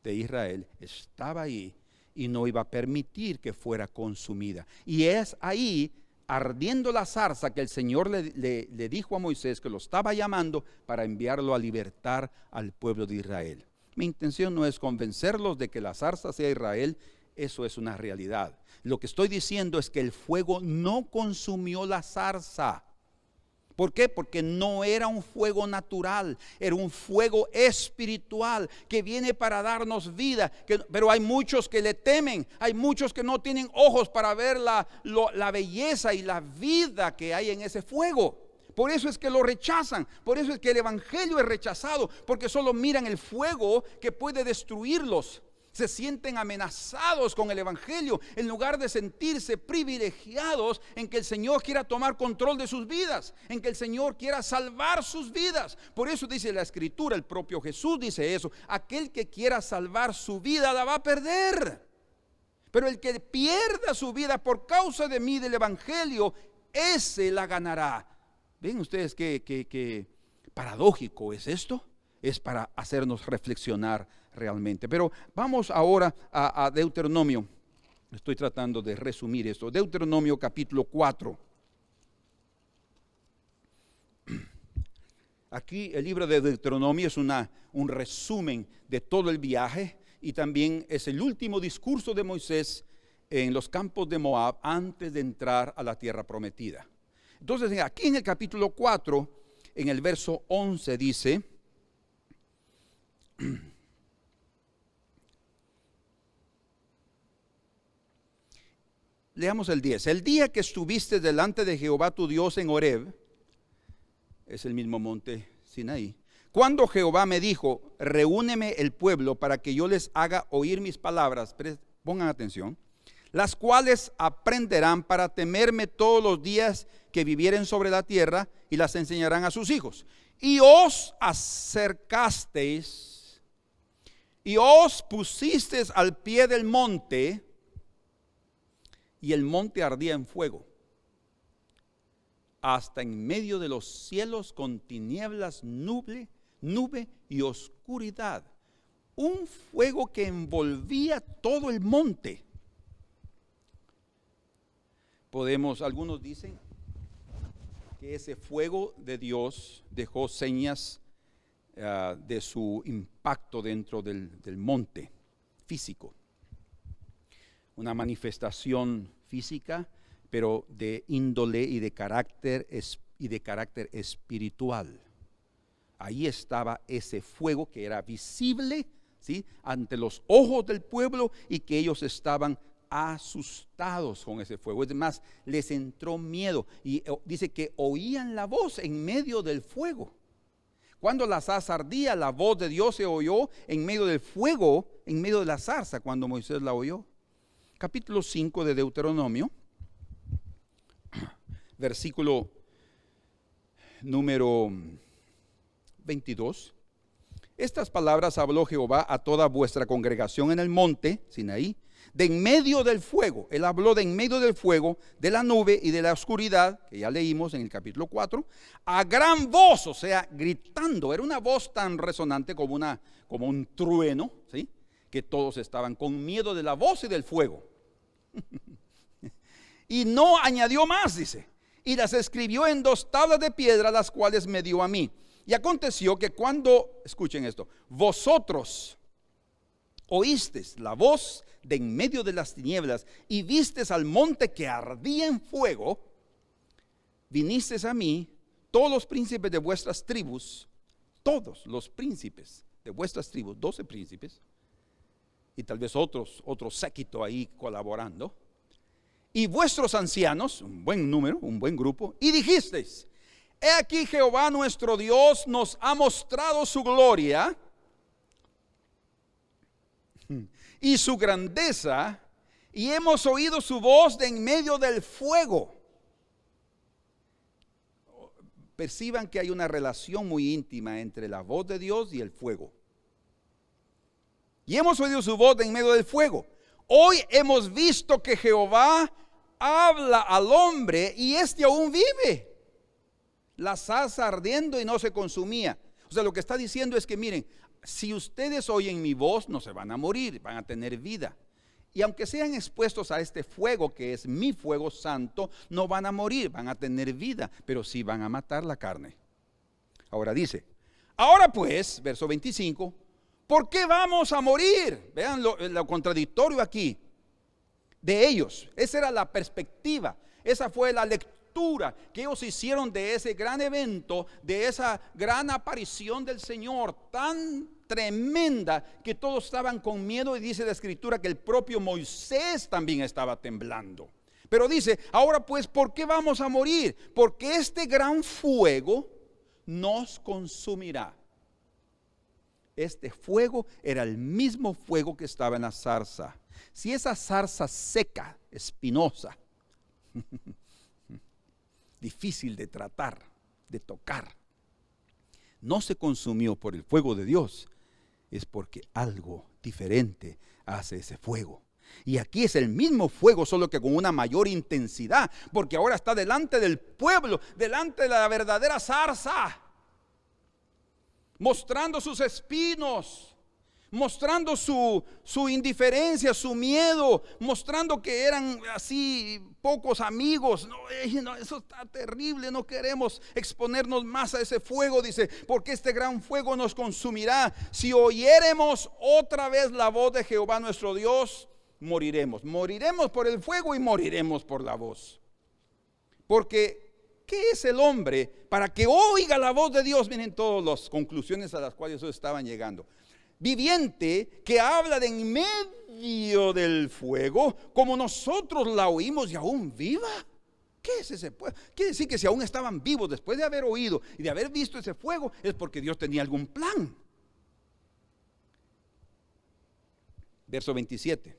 de Israel, estaba ahí y no iba a permitir que fuera consumida. Y es ahí, ardiendo la zarza, que el Señor le dijo a Moisés que lo estaba llamando para enviarlo a libertar al pueblo de Israel. Mi intención no es convencerlos de que la zarza sea Israel, eso es una realidad. Lo que estoy diciendo es que el fuego no consumió la zarza. ¿Por qué? Porque no era un fuego natural, era un fuego espiritual que viene para darnos vida. Pero hay muchos que le temen, hay muchos que no tienen ojos para ver la belleza y la vida que hay en ese fuego. Por eso es que lo rechazan, por eso es que el evangelio es rechazado, porque solo miran el fuego que puede destruirlos. Se sienten amenazados con el evangelio en lugar de sentirse privilegiados en que el Señor quiera tomar control de sus vidas, en que el Señor quiera salvar sus vidas. Por eso dice la Escritura, el propio Jesús dice eso: aquel que quiera salvar su vida la va a perder, pero el que pierda su vida por causa de mí, del evangelio, ese la ganará. ¿Ven ustedes qué paradójico es esto? Es para hacernos reflexionar realmente. Pero vamos ahora a Deuteronomio. Estoy tratando de resumir esto. Deuteronomio capítulo 4. Aquí el libro de Deuteronomio es un resumen de todo el viaje, y también es el último discurso de Moisés en los campos de Moab antes de entrar a la tierra prometida. Entonces, aquí en el capítulo 4, en el verso 11 dice: leamos el 10. El día que estuviste delante de Jehová tu Dios en Horeb, es el mismo monte Sinaí, cuando Jehová me dijo: reúneme el pueblo para que yo les haga oír mis palabras, pongan atención, las cuales aprenderán para temerme todos los días que vivieren sobre la tierra, y las enseñarán a sus hijos. Y os acercasteis y os pusisteis al pie del monte, y el monte ardía en fuego, hasta en medio de los cielos, con tinieblas, nube y oscuridad. Un fuego que envolvía todo el monte. Algunos dicen que ese fuego de Dios dejó señas de su impacto dentro del monte físico. Una manifestación física, pero de índole y de carácter espiritual. Ahí estaba ese fuego que era visible, ¿sí?, ante los ojos del pueblo, y que ellos estaban asustados con ese fuego. Es más, les entró miedo, y dice que oían la voz en medio del fuego. Cuando la zarza ardía, la voz de Dios se oyó en medio del fuego, en medio de la zarza, cuando Moisés la oyó. Capítulo 5 de Deuteronomio, versículo número 22. Estas palabras habló Jehová a toda vuestra congregación en el monte Sinaí, de en medio del fuego. Él habló de en medio del fuego, de la nube y de la oscuridad, que ya leímos en el capítulo 4, a gran voz, o sea, gritando. Era una voz tan resonante como un trueno, ¿sí?, que todos estaban con miedo de la voz y del fuego. Y no añadió más, dice: y las escribió en 2 tablas de piedra, las cuales me dio a mí. Y aconteció que cuando, escuchen esto, vosotros oísteis la voz de en medio de las tinieblas, y vistes al monte que ardía en fuego, vinisteis a mí, todos los príncipes de vuestras tribus, todos los príncipes de vuestras tribus, 12 príncipes, y tal vez otro séquito ahí colaborando, y vuestros ancianos, un buen número, un buen grupo, y dijisteis: he aquí Jehová nuestro Dios nos ha mostrado su gloria y su grandeza, y hemos oído su voz de en medio del fuego. Perciban que hay una relación muy íntima entre la voz de Dios y el fuego. Y hemos oído su voz de en medio del fuego. Hoy hemos visto que Jehová habla al hombre y éste aún vive. La zarza ardiendo y no se consumía. O sea, lo que está diciendo es que miren, si ustedes oyen mi voz, no se van a morir, van a tener vida. Y aunque sean expuestos a este fuego, que es mi fuego santo, no van a morir, van a tener vida, pero sí van a matar la carne. Ahora dice: ahora pues, verso 25, ¿por qué vamos a morir? Vean lo contradictorio aquí de ellos. Esa era la perspectiva, esa fue la lectura que ellos hicieron de ese gran evento, de esa gran aparición del Señor, tan tremenda que todos estaban con miedo. Y dice la escritura que el propio Moisés también estaba temblando. Pero dice: ahora pues, ¿por qué vamos a morir? Porque este gran fuego nos consumirá. Este fuego era el mismo fuego que estaba en la zarza. Si esa zarza seca, espinosa, difícil de tratar, de tocar, no se consumió por el fuego de Dios, es porque algo diferente hace ese fuego. Y aquí es el mismo fuego, solo que con una mayor intensidad, porque ahora está delante del pueblo, delante de la verdadera zarza, mostrando sus espinos, mostrando su indiferencia, su miedo, mostrando que eran así pocos amigos. No, eso está terrible, no queremos exponernos más a ese fuego, dice, porque este gran fuego nos consumirá. Si oyéremos otra vez la voz de Jehová nuestro Dios, moriremos. Moriremos por el fuego y moriremos por la voz. Porque ¿qué es el hombre para que oiga la voz de Dios? Miren todas las conclusiones a las cuales ellos estaban llegando. Viviente, que habla de en medio del fuego, como nosotros la oímos y aún viva. ¿Qué es ese fuego? Quiere decir que si aún estaban vivos después de haber oído y de haber visto ese fuego, es porque Dios tenía algún plan. Verso 27.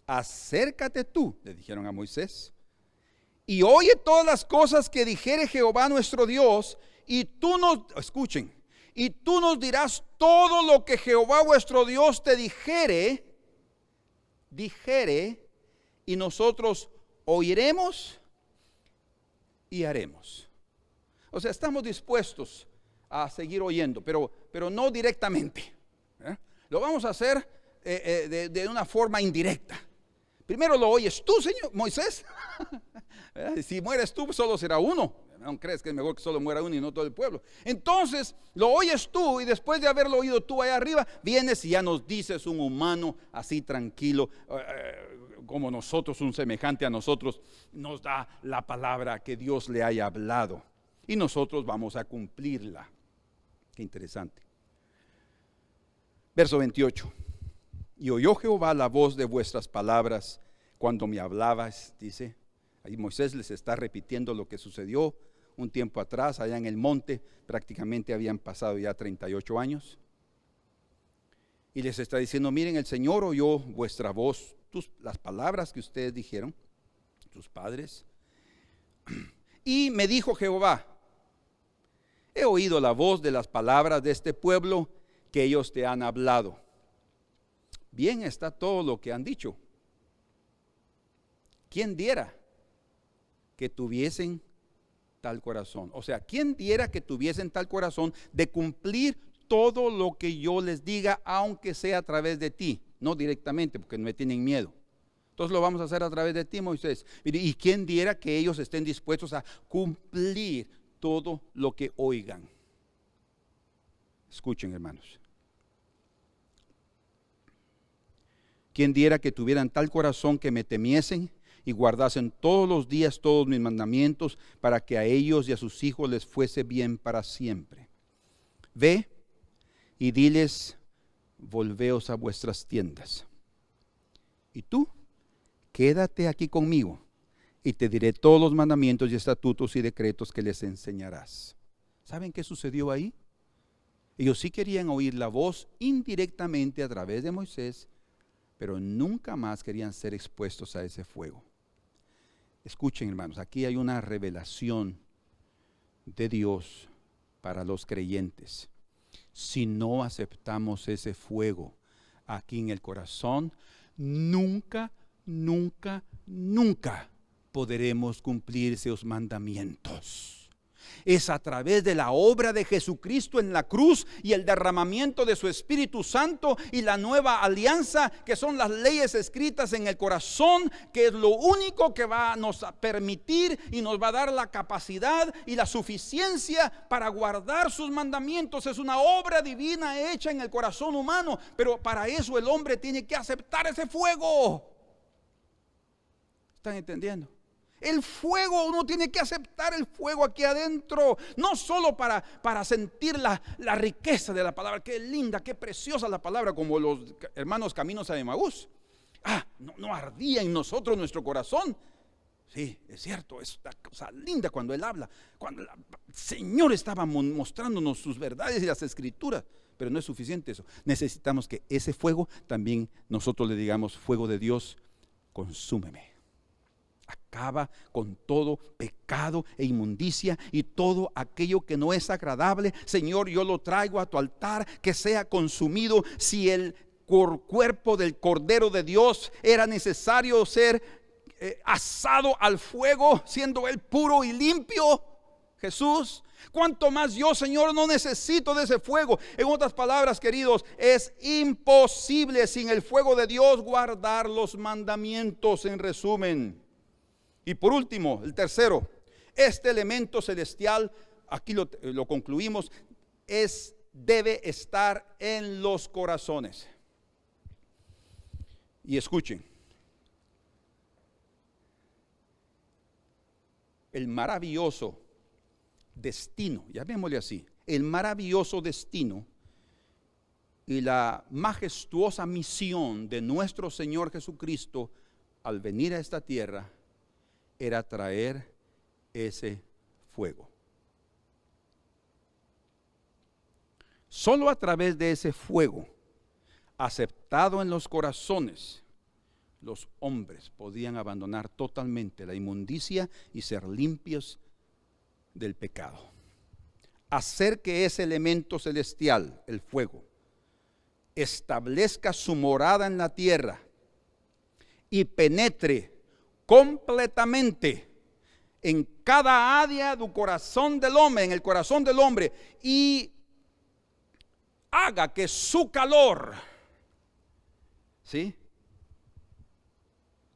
Acércate tú, le dijeron a Moisés, y oye todas las cosas que dijere Jehová nuestro Dios, y tú nos, escuchen, y tú nos dirás todo lo que Jehová vuestro Dios te dijere, y nosotros oiremos y haremos. O sea, estamos dispuestos a seguir oyendo, pero no directamente. Lo vamos a hacer de una forma indirecta. Primero lo oyes tú, Señor Moisés. Si mueres tú, solo será uno. ¿No crees que es mejor que solo muera uno y no todo el pueblo? Entonces lo oyes tú, y después de haberlo oído tú allá arriba, vienes y ya nos dices, un humano así tranquilo, como nosotros, un semejante a nosotros, nos da la palabra que Dios le haya hablado, y nosotros vamos a cumplirla. Qué interesante. Verso 28. Y oyó Jehová la voz de vuestras palabras cuando me hablabas, dice. Ahí Moisés les está repitiendo lo que sucedió un tiempo atrás allá en el monte. Prácticamente habían pasado ya 38 años. Y les está diciendo: miren, el Señor oyó vuestra voz, las palabras que ustedes dijeron, tus padres. Y me dijo Jehová: he oído la voz de las palabras de este pueblo que ellos te han hablado. Bien está todo lo que han dicho. ¿Quién diera que tuviesen tal corazón? O sea, ¿quién diera que tuviesen tal corazón de cumplir todo lo que yo les diga, aunque sea a través de ti? No directamente, porque no me tienen miedo. Entonces lo vamos a hacer a través de ti, Moisés. ¿Y quién diera que ellos estén dispuestos a cumplir todo lo que oigan? Escuchen, hermanos. ¿Quién diera que tuvieran tal corazón que me temiesen y guardasen todos los días todos mis mandamientos, para que a ellos y a sus hijos les fuese bien para siempre? Ve y diles: volveos a vuestras tiendas. Y tú, quédate aquí conmigo y te diré todos los mandamientos y estatutos y decretos que les enseñarás. ¿Saben qué sucedió ahí? Ellos sí querían oír la voz indirectamente a través de Moisés, pero nunca más querían ser expuestos a ese fuego. Escuchen, hermanos, aquí hay una revelación de Dios para los creyentes. Si no aceptamos ese fuego aquí en el corazón, nunca podremos cumplir esos mandamientos. Es a través de la obra de Jesucristo en la cruz y el derramamiento de su Espíritu Santo y la nueva alianza, que son las leyes escritas en el corazón, que es lo único que nos a permitir y nos va a dar la capacidad y la suficiencia para guardar sus mandamientos. Es una obra divina hecha en el corazón humano, pero para eso el hombre tiene que aceptar ese fuego. ¿Están entendiendo? El fuego, uno tiene que aceptar el fuego aquí adentro, no solo para sentir la riqueza de la palabra. Qué linda, qué preciosa la palabra, como los hermanos caminos a Emaús. No ardía en nosotros nuestro corazón. Sí, es cierto, es una cosa linda cuando Él habla, cuando el Señor estaba mostrándonos sus verdades y las escrituras. Pero no es suficiente eso. Necesitamos que ese fuego también nosotros le digamos: fuego de Dios, consúmeme. Acaba con todo pecado e inmundicia y todo aquello que no es agradable. Señor, yo lo traigo a tu altar, que sea consumido. Si el cuerpo del Cordero de Dios era necesario ser asado al fuego, siendo Él puro y limpio, Jesús, cuánto más yo, Señor, no necesito de ese fuego. En otras palabras, queridos, es imposible sin el fuego de Dios guardar los mandamientos, en resumen. Y por último, el tercero, este elemento celestial, aquí lo concluimos, debe estar en los corazones. Y escuchen, el maravilloso destino, llamémosle así, el maravilloso destino y la majestuosa misión de nuestro Señor Jesucristo al venir a esta tierra era traer ese fuego. Solo a través de ese fuego, aceptado en los corazones, los hombres podían abandonar totalmente la inmundicia y ser limpios del pecado. Hacer que ese elemento celestial, el fuego, establezca su morada en la tierra y penetre completamente en cada área del corazón del hombre, en el corazón del hombre, y haga que su calor, ¿sí?,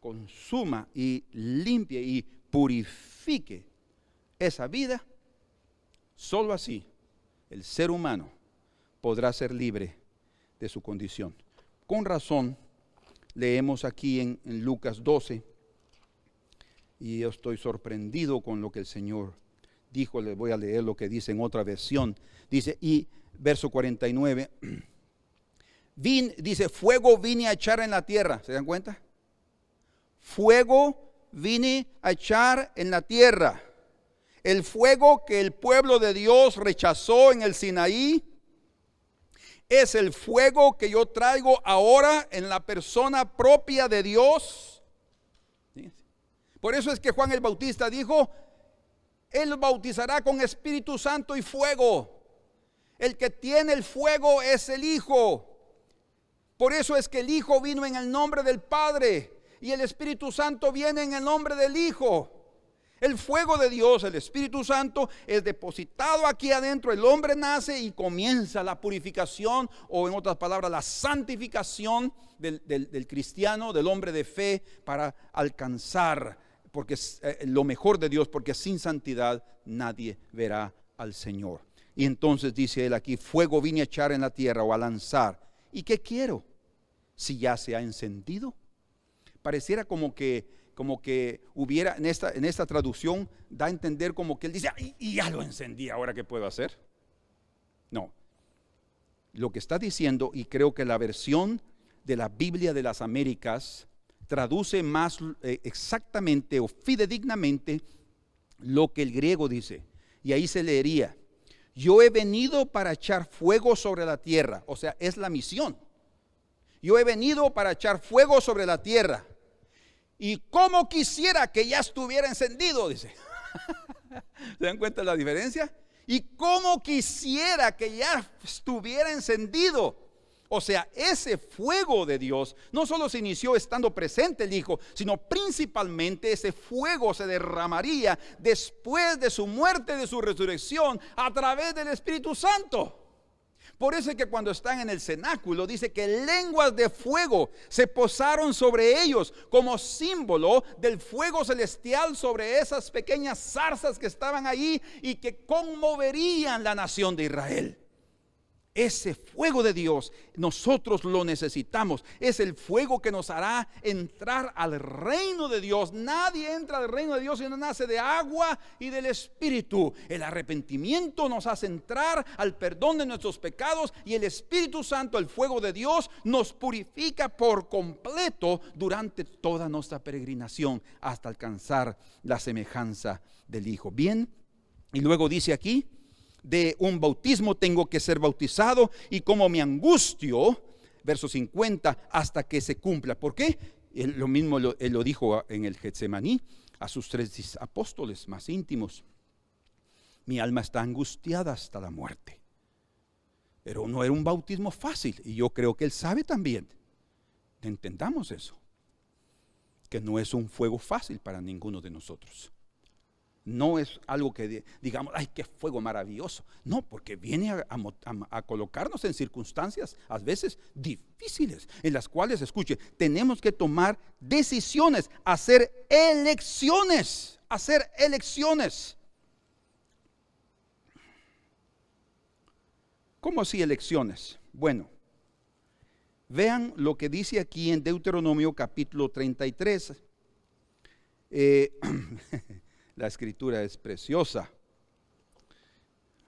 consuma y limpie y purifique esa vida. Solo así el ser humano podrá ser libre de su condición. Con razón leemos aquí en Lucas 12, y yo estoy sorprendido con lo que el Señor dijo. Les voy a leer lo que dice en otra versión. Dice, y verso 49, dice: fuego vine a echar en la tierra. ¿Se dan cuenta? Fuego vine a echar en la tierra. El fuego que el pueblo de Dios rechazó en el Sinaí es el fuego que yo traigo ahora en la persona propia de Dios. Por eso es que Juan el Bautista dijo: Él bautizará con Espíritu Santo y fuego. El que tiene el fuego es el Hijo. Por eso es que el Hijo vino en el nombre del Padre y el Espíritu Santo viene en el nombre del Hijo. El fuego de Dios, el Espíritu Santo, es depositado aquí adentro. El hombre nace y comienza la purificación, o en otras palabras, la santificación del cristiano, del hombre de fe, para alcanzar porque es lo mejor de Dios, porque sin santidad nadie verá al Señor. Y entonces dice él aquí: fuego vine a echar en la tierra, o a lanzar. ¿Y qué quiero? Si ya se ha encendido. Pareciera como que hubiera, en esta traducción da a entender como que él dice: y ya lo encendí, ¿ahora qué puedo hacer? No. Lo que está diciendo, y creo que la versión de la Biblia de las Américas traduce más exactamente o fidedignamente lo que el griego dice. Y ahí se leería: yo he venido para echar fuego sobre la tierra. O sea, es la misión. Yo he venido para echar fuego sobre la tierra. Y como quisiera que ya estuviera encendido, dice. ¿Se dan cuenta de la diferencia? Y como quisiera que ya estuviera encendido. O sea, ese fuego de Dios no solo se inició estando presente el Hijo, sino principalmente ese fuego se derramaría después de su muerte, de su resurrección, a través del Espíritu Santo. Por eso es que cuando están en el cenáculo dice que lenguas de fuego se posaron sobre ellos como símbolo del fuego celestial sobre esas pequeñas zarzas que estaban ahí y que conmoverían la nación de Israel. Ese fuego de Dios nosotros lo necesitamos. Es el fuego que nos hará entrar al reino de Dios. Nadie entra al reino de Dios si no nace de agua y del Espíritu. El arrepentimiento nos hace entrar al perdón de nuestros pecados, y el Espíritu Santo, el fuego de Dios, nos purifica por completo durante toda nuestra peregrinación hasta alcanzar la semejanza del Hijo. Bien, y luego dice aquí: de un bautismo tengo que ser bautizado, y como me angustio, verso 50, hasta que se cumpla. ¿Por qué? Lo mismo él lo dijo en el Getsemaní a sus 3 apóstoles más íntimos: mi alma está angustiada hasta la muerte. Pero no era un bautismo fácil, y yo creo que él sabe también. Entendamos eso, que no es un fuego fácil para ninguno de nosotros. No es algo que digamos, ay, qué fuego maravilloso. No, porque viene a colocarnos en circunstancias a veces difíciles, en las cuales, escuche, tenemos que tomar decisiones, hacer elecciones. ¿Cómo así elecciones? Bueno, vean lo que dice aquí en Deuteronomio capítulo 33. La escritura es preciosa.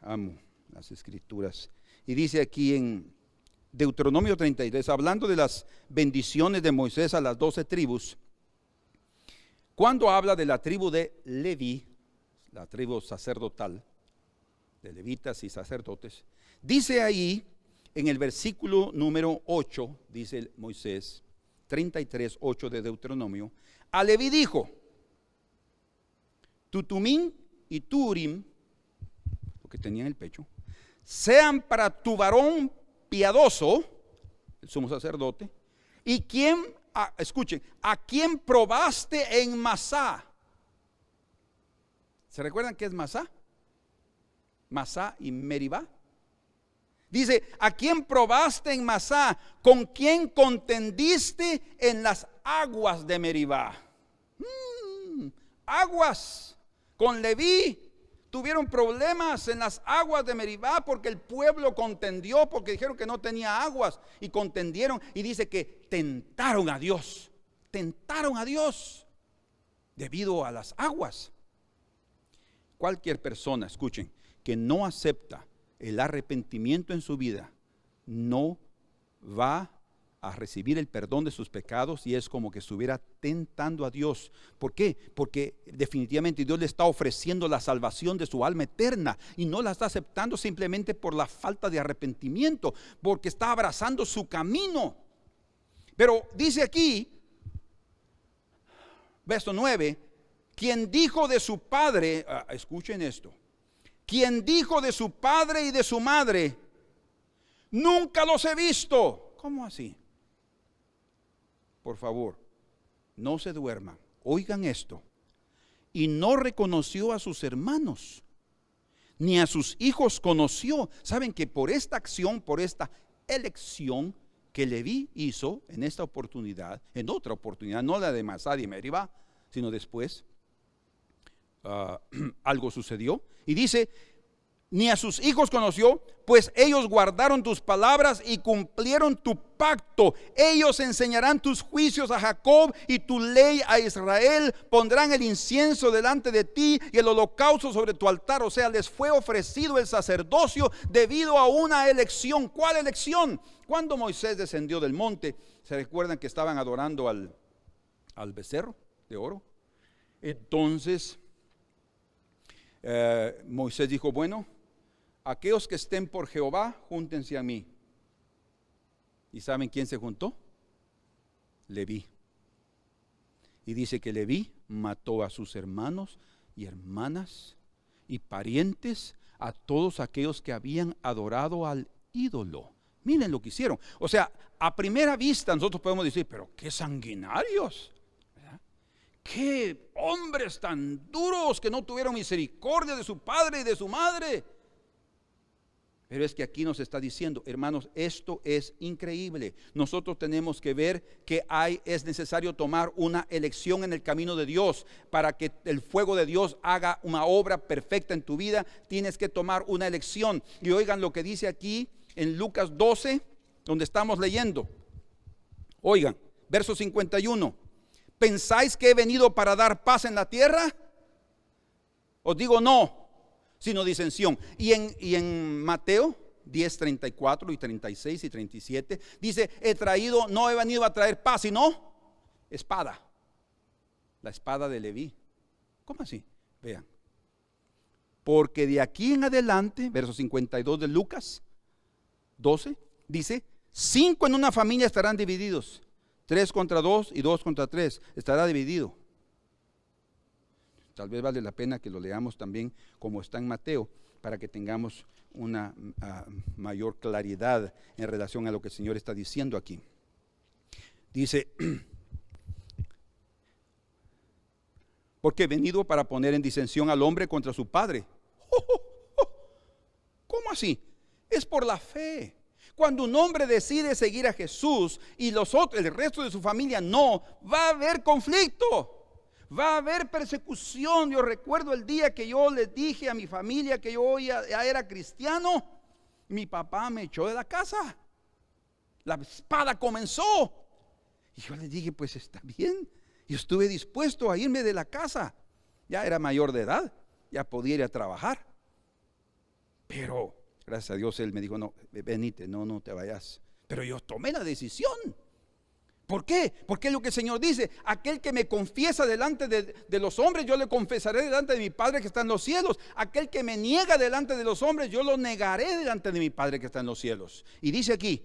Amo las escrituras. Y dice aquí en Deuteronomio 33, hablando de las bendiciones de Moisés a las 12 tribus, cuando habla de la tribu de Leví, la tribu sacerdotal, de levitas y sacerdotes, dice ahí en el versículo número 8, dice Moisés, 33, 8 de Deuteronomio: a Leví dijo: tu Tumim y tu Urim, lo que tenía en el pecho, sean para tu varón piadoso, el sumo sacerdote, y escuchen, a quien probaste en Masá. ¿Se recuerdan qué es Masá? Masá y Meribá. Dice: a quien probaste en Masá, con quien contendiste en las aguas de Meribá. Aguas. Con Leví tuvieron problemas en las aguas de Meribá porque el pueblo contendió, porque dijeron que no tenía aguas y contendieron, y dice que tentaron a Dios debido a las aguas. Cualquier persona, escuchen, que no acepta el arrepentimiento en su vida, no va a recibir el perdón de sus pecados, y es como que estuviera tentando a Dios. ¿Por qué? Porque definitivamente Dios le está ofreciendo la salvación de su alma eterna, y no la está aceptando simplemente por la falta de arrepentimiento, porque está abrazando su camino. Pero dice aquí, verso 9, quien dijo de su padre, escuchen esto, quien dijo de su padre y de su madre: nunca los he visto. ¿Cómo así? Por favor, no se duerman, oigan esto: y no reconoció a sus hermanos, ni a sus hijos conoció. Saben que por esta acción, por esta elección que Leví hizo en esta oportunidad, en otra oportunidad, no la de Masá y Meribá, sino después, algo sucedió, y dice: ni a sus hijos conoció, pues ellos guardaron tus palabras y cumplieron tu pacto. Ellos enseñarán tus juicios a Jacob y tu ley a Israel. Pondrán el incienso delante de ti y el holocausto sobre tu altar. O sea, les fue ofrecido el sacerdocio debido a una elección. ¿Cuál elección? Cuando Moisés descendió del monte, se recuerdan que estaban adorando al al becerro de oro. Entonces Moisés dijo, bueno, aquellos que estén por Jehová, júntense a mí. ¿Y saben quién se juntó? Leví. Y dice que Leví mató a sus hermanos y hermanas y parientes, a todos aquellos que habían adorado al ídolo. Miren lo que hicieron. O sea, a primera vista nosotros podemos decir, pero qué sanguinarios, ¿verdad? Qué hombres tan duros que no tuvieron misericordia de su padre y de su madre. Pero es que aquí nos está diciendo, hermanos, esto es increíble. Nosotros tenemos que ver que es necesario tomar una elección en el camino de Dios. Para que el fuego de Dios haga una obra perfecta en tu vida, tienes que tomar una elección. Y oigan lo que dice aquí en Lucas 12, donde estamos leyendo. Oigan, verso 51. ¿Pensáis que he venido para dar paz en la tierra? Os digo no, sino disensión. Y en Mateo 10, 34 y 36 y 37 dice, no he venido a traer paz, sino espada. La espada de Leví. ¿Cómo así? Vean. Porque de aquí en adelante, verso 52 de Lucas 12, dice, 5 en una familia estarán divididos, 3 contra 2 y 2 contra 3, estará dividido. Tal vez vale la pena que lo leamos también como está en Mateo, para que tengamos una mayor claridad en relación a lo que el Señor está diciendo aquí. Dice, porque he venido para poner en disensión al hombre contra su padre. ¿Cómo así? Es por la fe. Cuando un hombre decide seguir a Jesús y el resto de su familia no, va a haber conflicto. Va a haber persecución. Yo recuerdo el día que yo les dije a mi familia que yo ya era cristiano. Mi papá me echó de la casa. La espada comenzó. Y yo les dije, pues está bien. Yo estuve dispuesto a irme de la casa. Ya era mayor de edad. Ya podía ir a trabajar. Pero, gracias a Dios, él me dijo, no, venite, no te vayas. Pero yo tomé la decisión. ¿Por qué? Porque es lo que el Señor dice, aquel que me confiesa delante de los hombres, yo le confesaré delante de mi Padre que está en los cielos. Aquel que me niega delante de los hombres, yo lo negaré delante de mi Padre que está en los cielos. Y dice aquí,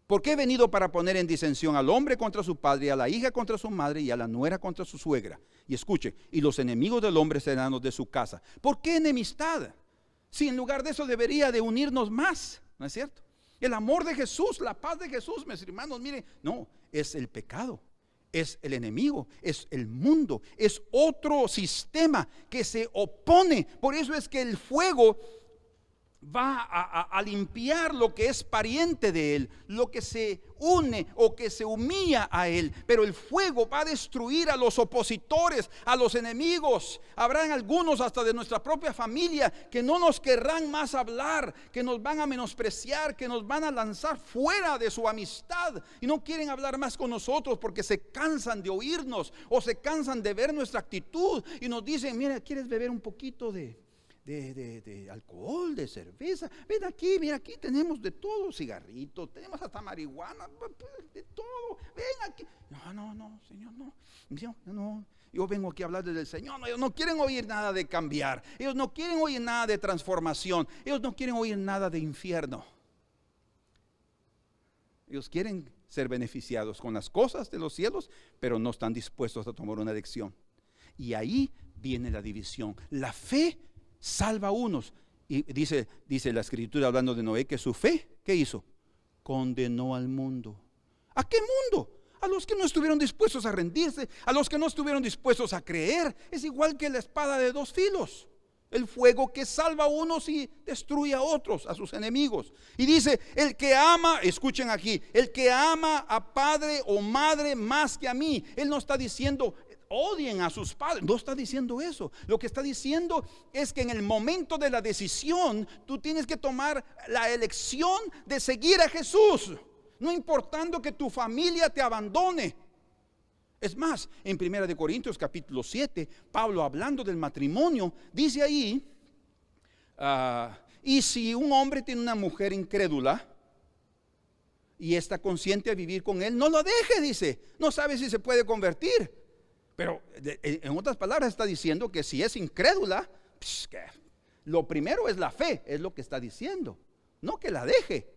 porque he venido para poner en disensión al hombre contra su padre, y a la hija contra su madre, y a la nuera contra su suegra. Y escuche, y los enemigos del hombre serán los de su casa. ¿Por qué enemistad? Si en lugar de eso debería de unirnos más, ¿no es cierto? El amor de Jesús, la paz de Jesús, mis hermanos, miren, no, es el pecado, es el enemigo, es el mundo, es otro sistema que se opone. Por eso es que el fuego va a limpiar lo que es pariente de él, lo que se une o que se humilla a él. Pero el fuego va a destruir a los opositores, a los enemigos. Habrán algunos hasta de nuestra propia familia que no nos querrán más hablar, que nos van a menospreciar, que nos van a lanzar fuera de su amistad y no quieren hablar más con nosotros porque se cansan de oírnos o se cansan de ver nuestra actitud y nos dicen, mira, ¿quieres beber un poquito de alcohol, de cerveza? Ven aquí, mira, aquí tenemos de todo, cigarritos, tenemos hasta marihuana, de todo, ven aquí. No, Señor, no. Yo vengo aquí a hablarles del Señor. No, ellos no quieren oír nada de cambiar, ellos no quieren oír nada de transformación, ellos no quieren oír nada de infierno. Ellos quieren ser beneficiados con las cosas de los cielos, pero no están dispuestos a tomar una elección. Y ahí viene la división. La fe salva a unos. Y dice la escritura hablando de Noé que su fe, ¿qué hizo? Condenó al mundo. ¿A qué mundo? A los que no estuvieron dispuestos a rendirse, a los que no estuvieron dispuestos a creer. Es igual que la espada de dos filos. El fuego que salva a unos y destruye a otros, a sus enemigos. Y dice, el que ama, escuchen aquí, el que ama a padre o madre más que a mí. Él no está diciendo odien a sus padres, no está diciendo eso. Lo que está diciendo es que en el momento de la decisión tú tienes que tomar la elección de seguir a Jesús, no importando que tu familia te abandone. Es más, en 1 Corintios capítulo 7, Pablo hablando del matrimonio, dice ahí, y si un hombre tiene una mujer incrédula y está consciente de vivir con él, no lo deje, dice. No sabe si se puede convertir. Pero en otras palabras está diciendo que si es incrédula, que lo primero es la fe, es lo que está diciendo. No que la deje,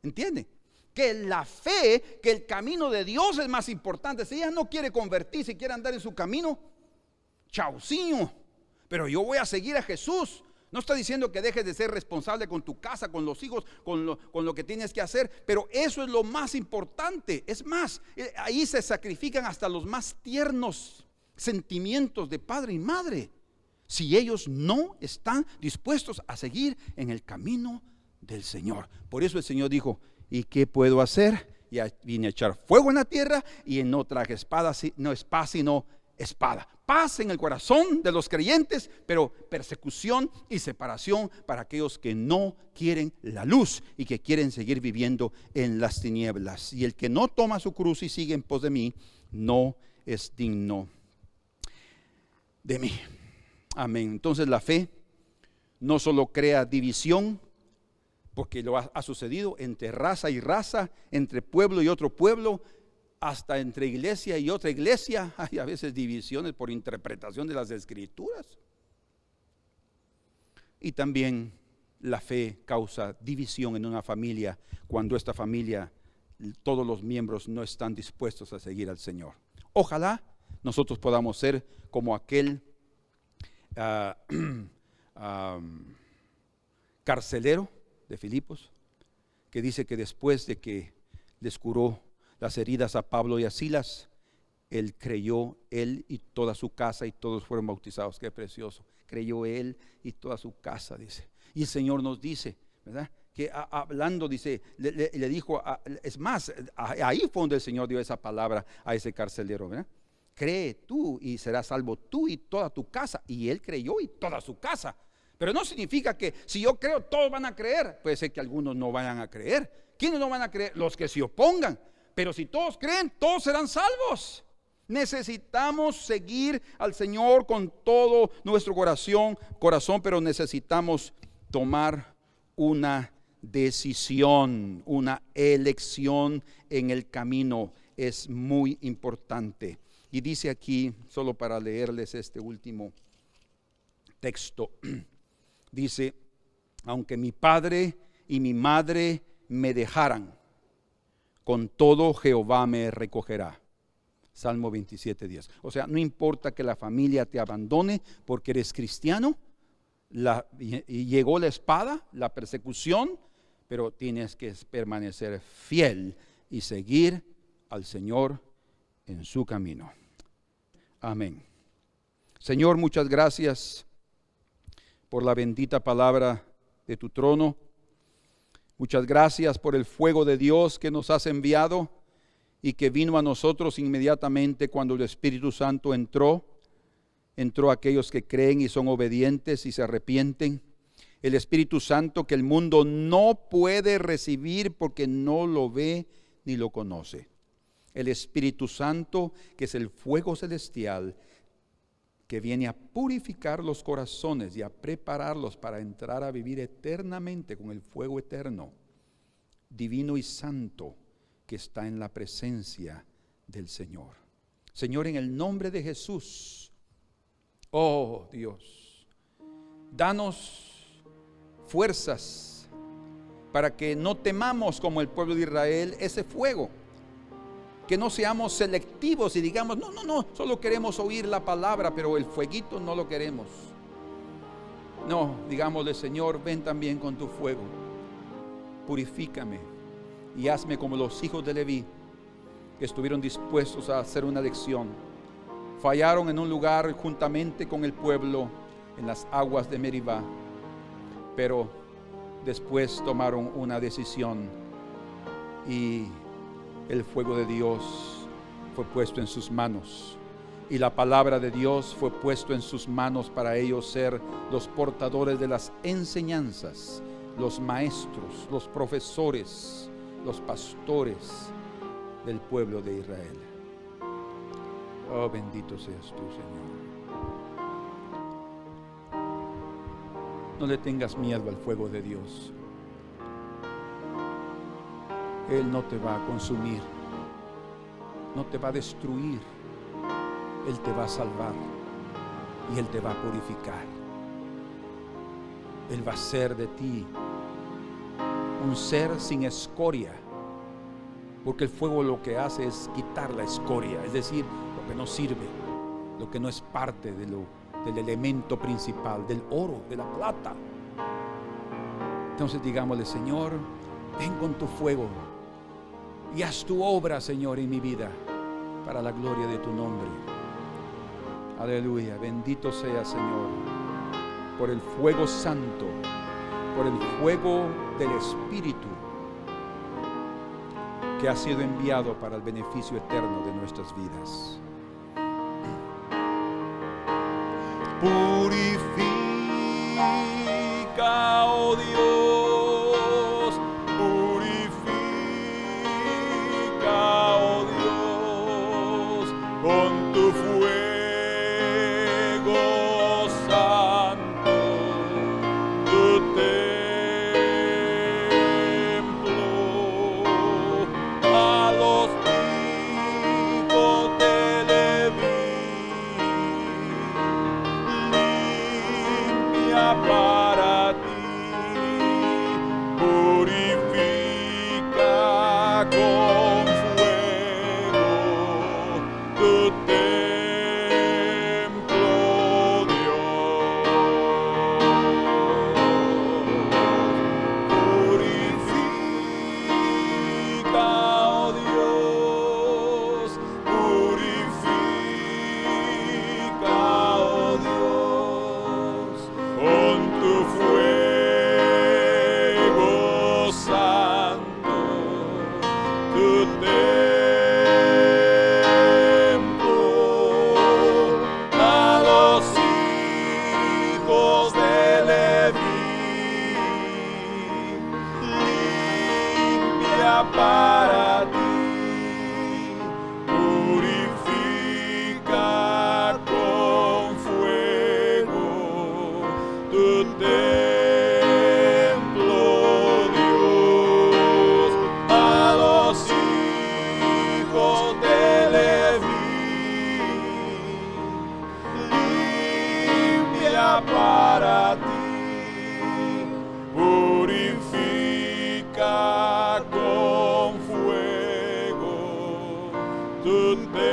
¿entiende? Que la fe, que el camino de Dios es más importante. Si ella no quiere convertirse, si quiere andar en su camino, chauciño, pero yo voy a seguir a Jesús. No está diciendo que dejes de ser responsable con tu casa, con los hijos, con lo que tienes que hacer, pero eso es lo más importante. Es más, ahí se sacrifican hasta los más tiernos sentimientos de padre y madre, si ellos no están dispuestos a seguir en el camino del Señor. Por eso el Señor dijo: ¿y qué puedo hacer? Ya vine a echar fuego en la tierra y no traje espada, no es paz sino espada. Paz en el corazón de los creyentes, pero persecución y separación para aquellos que no quieren la luz y que quieren seguir viviendo en las tinieblas. Y el que no toma su cruz y sigue en pos de mí, no es digno de mí. Amén. Entonces la fe no solo crea división, porque lo ha sucedido entre raza y raza, entre pueblo y otro pueblo, hasta entre iglesia y otra iglesia. Hay a veces divisiones por interpretación de las escrituras. Y también la fe causa división en una familia cuando esta familia, todos los miembros no están dispuestos a seguir al Señor. Ojalá nosotros podamos ser como aquel carcelero de Filipos, que dice que después de que les curó las heridas a Pablo y a Silas, él creyó, él y toda su casa, y todos fueron bautizados. Qué precioso. Creyó él y toda su casa, dice. Y el Señor nos dice, ¿verdad?, que hablando, dice, le dijo, es más, ahí fue donde el Señor dio esa palabra a ese carcelero, ¿verdad? Cree tú y serás salvo tú y toda tu casa. Y él creyó y toda su casa. Pero no significa que si yo creo todos van a creer. Puede ser que algunos no vayan a creer. ¿Quiénes no van a creer? Los que se opongan. Pero si todos creen, todos serán salvos. Necesitamos seguir al Señor con todo nuestro corazón, pero necesitamos tomar una decisión, una elección en el camino. Es muy importante. Y dice aquí, solo para leerles este último texto, dice: aunque mi padre y mi madre me dejaran, con todo Jehová me recogerá. Salmo 27:10. O sea, no importa que la familia te abandone porque eres cristiano, y llegó la espada, la persecución, pero tienes que permanecer fiel y seguir al Señor en su camino. Amén. Señor, muchas gracias por la bendita palabra de tu trono. Muchas gracias por el fuego de Dios que nos has enviado y que vino a nosotros inmediatamente cuando el Espíritu Santo entró a aquellos que creen y son obedientes y se arrepienten. El Espíritu Santo que el mundo no puede recibir porque no lo ve ni lo conoce. El Espíritu Santo que es el fuego celestial que viene a purificar los corazones y a prepararlos para entrar a vivir eternamente con el fuego eterno, divino y santo, que está en la presencia del Señor. Señor, en el nombre de Jesús, oh Dios, danos fuerzas para que no temamos como el pueblo de Israel ese fuego. Que no seamos selectivos y digamos, no, solo queremos oír la palabra, pero el fueguito no lo queremos. No, digámosle: Señor, ven también con tu fuego, purifícame y hazme como los hijos de Leví, que estuvieron dispuestos a hacer una elección. Fallaron en un lugar juntamente con el pueblo en las aguas de Meribá, pero después tomaron una decisión y el fuego de Dios fue puesto en sus manos y la palabra de Dios fue puesto en sus manos para ellos ser los portadores de las enseñanzas, los maestros, los profesores, los pastores del pueblo de Israel. Oh, bendito seas tú, Señor. No le tengas miedo al fuego de Dios. Él no te va a consumir, no te va a destruir. Él te va a salvar y Él te va a purificar. Él va a hacer de ti un ser sin escoria, porque el fuego lo que hace es quitar la escoria, es decir, lo que no sirve, lo que no es parte del elemento principal, del oro, de la plata. Entonces digámosle: Señor, ven con tu fuego y haz tu obra, Señor, en mi vida, para la gloria de tu nombre. Aleluya, bendito sea, Señor, por el fuego santo, por el fuego del Espíritu que ha sido enviado para el beneficio eterno de nuestras vidas. Purifica, oh Dios, purifica, oh Dios, con tu fuego santo, tu templo, a los hijos de Leví, limpia para ti, purifica con fuego tu templo, Dios. Purifica, oh Dios, purifica, oh Dios, con tu fuego santo, tu templo, a los hijos de Leví, limpia para ti, purifica con fuego tu templo, Dios, a los hijos de Leví, limpia para ti, purifica con fuego tu templo,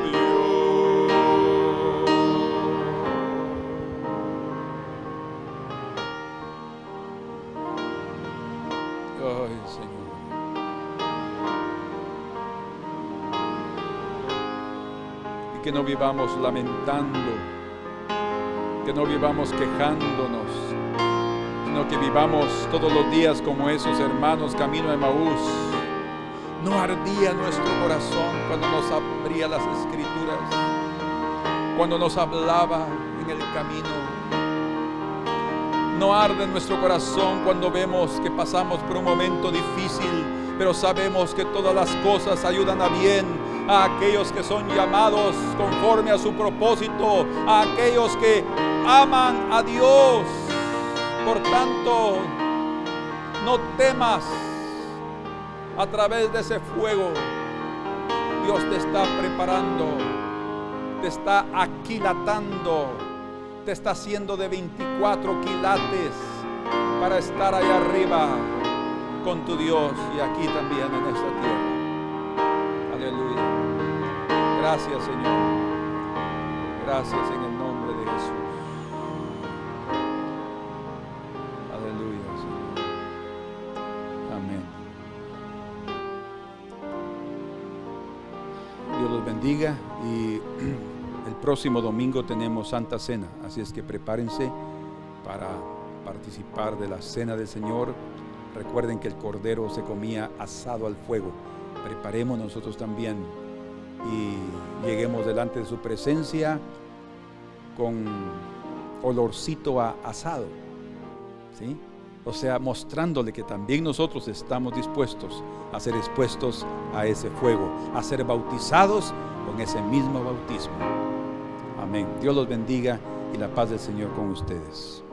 Dios. Ay, Señor. Y que no vivamos lamentando, que no vivamos quejándonos, sino que vivamos todos los días como esos hermanos camino a Emaús. No ardía nuestro corazón cuando nos abría las Escrituras, cuando nos hablaba en el camino. No arde nuestro corazón cuando vemos que pasamos por un momento difícil, pero sabemos que todas las cosas ayudan a bien a aquellos que son llamados conforme a su propósito, a aquellos que aman a Dios. Por tanto, no temas. A través de ese fuego, Dios te está preparando, te está aquilatando, te está haciendo de 24 quilates para estar allá arriba con tu Dios y aquí también en esta tierra. Aleluya. Gracias, Señor. Gracias en el nombre de Jesús. Aleluya, Señor. Amén. Dios los bendiga y el próximo domingo tenemos Santa Cena, así es que prepárense para participar de la Cena del Señor. Recuerden que el cordero se comía asado al fuego. Preparemos nosotros también y lleguemos delante de su presencia con olorcito a asado, ¿sí? O sea, mostrándole que también nosotros estamos dispuestos a ser expuestos a ese fuego, a ser bautizados con ese mismo bautismo. Amén. Dios los bendiga y la paz del Señor con ustedes.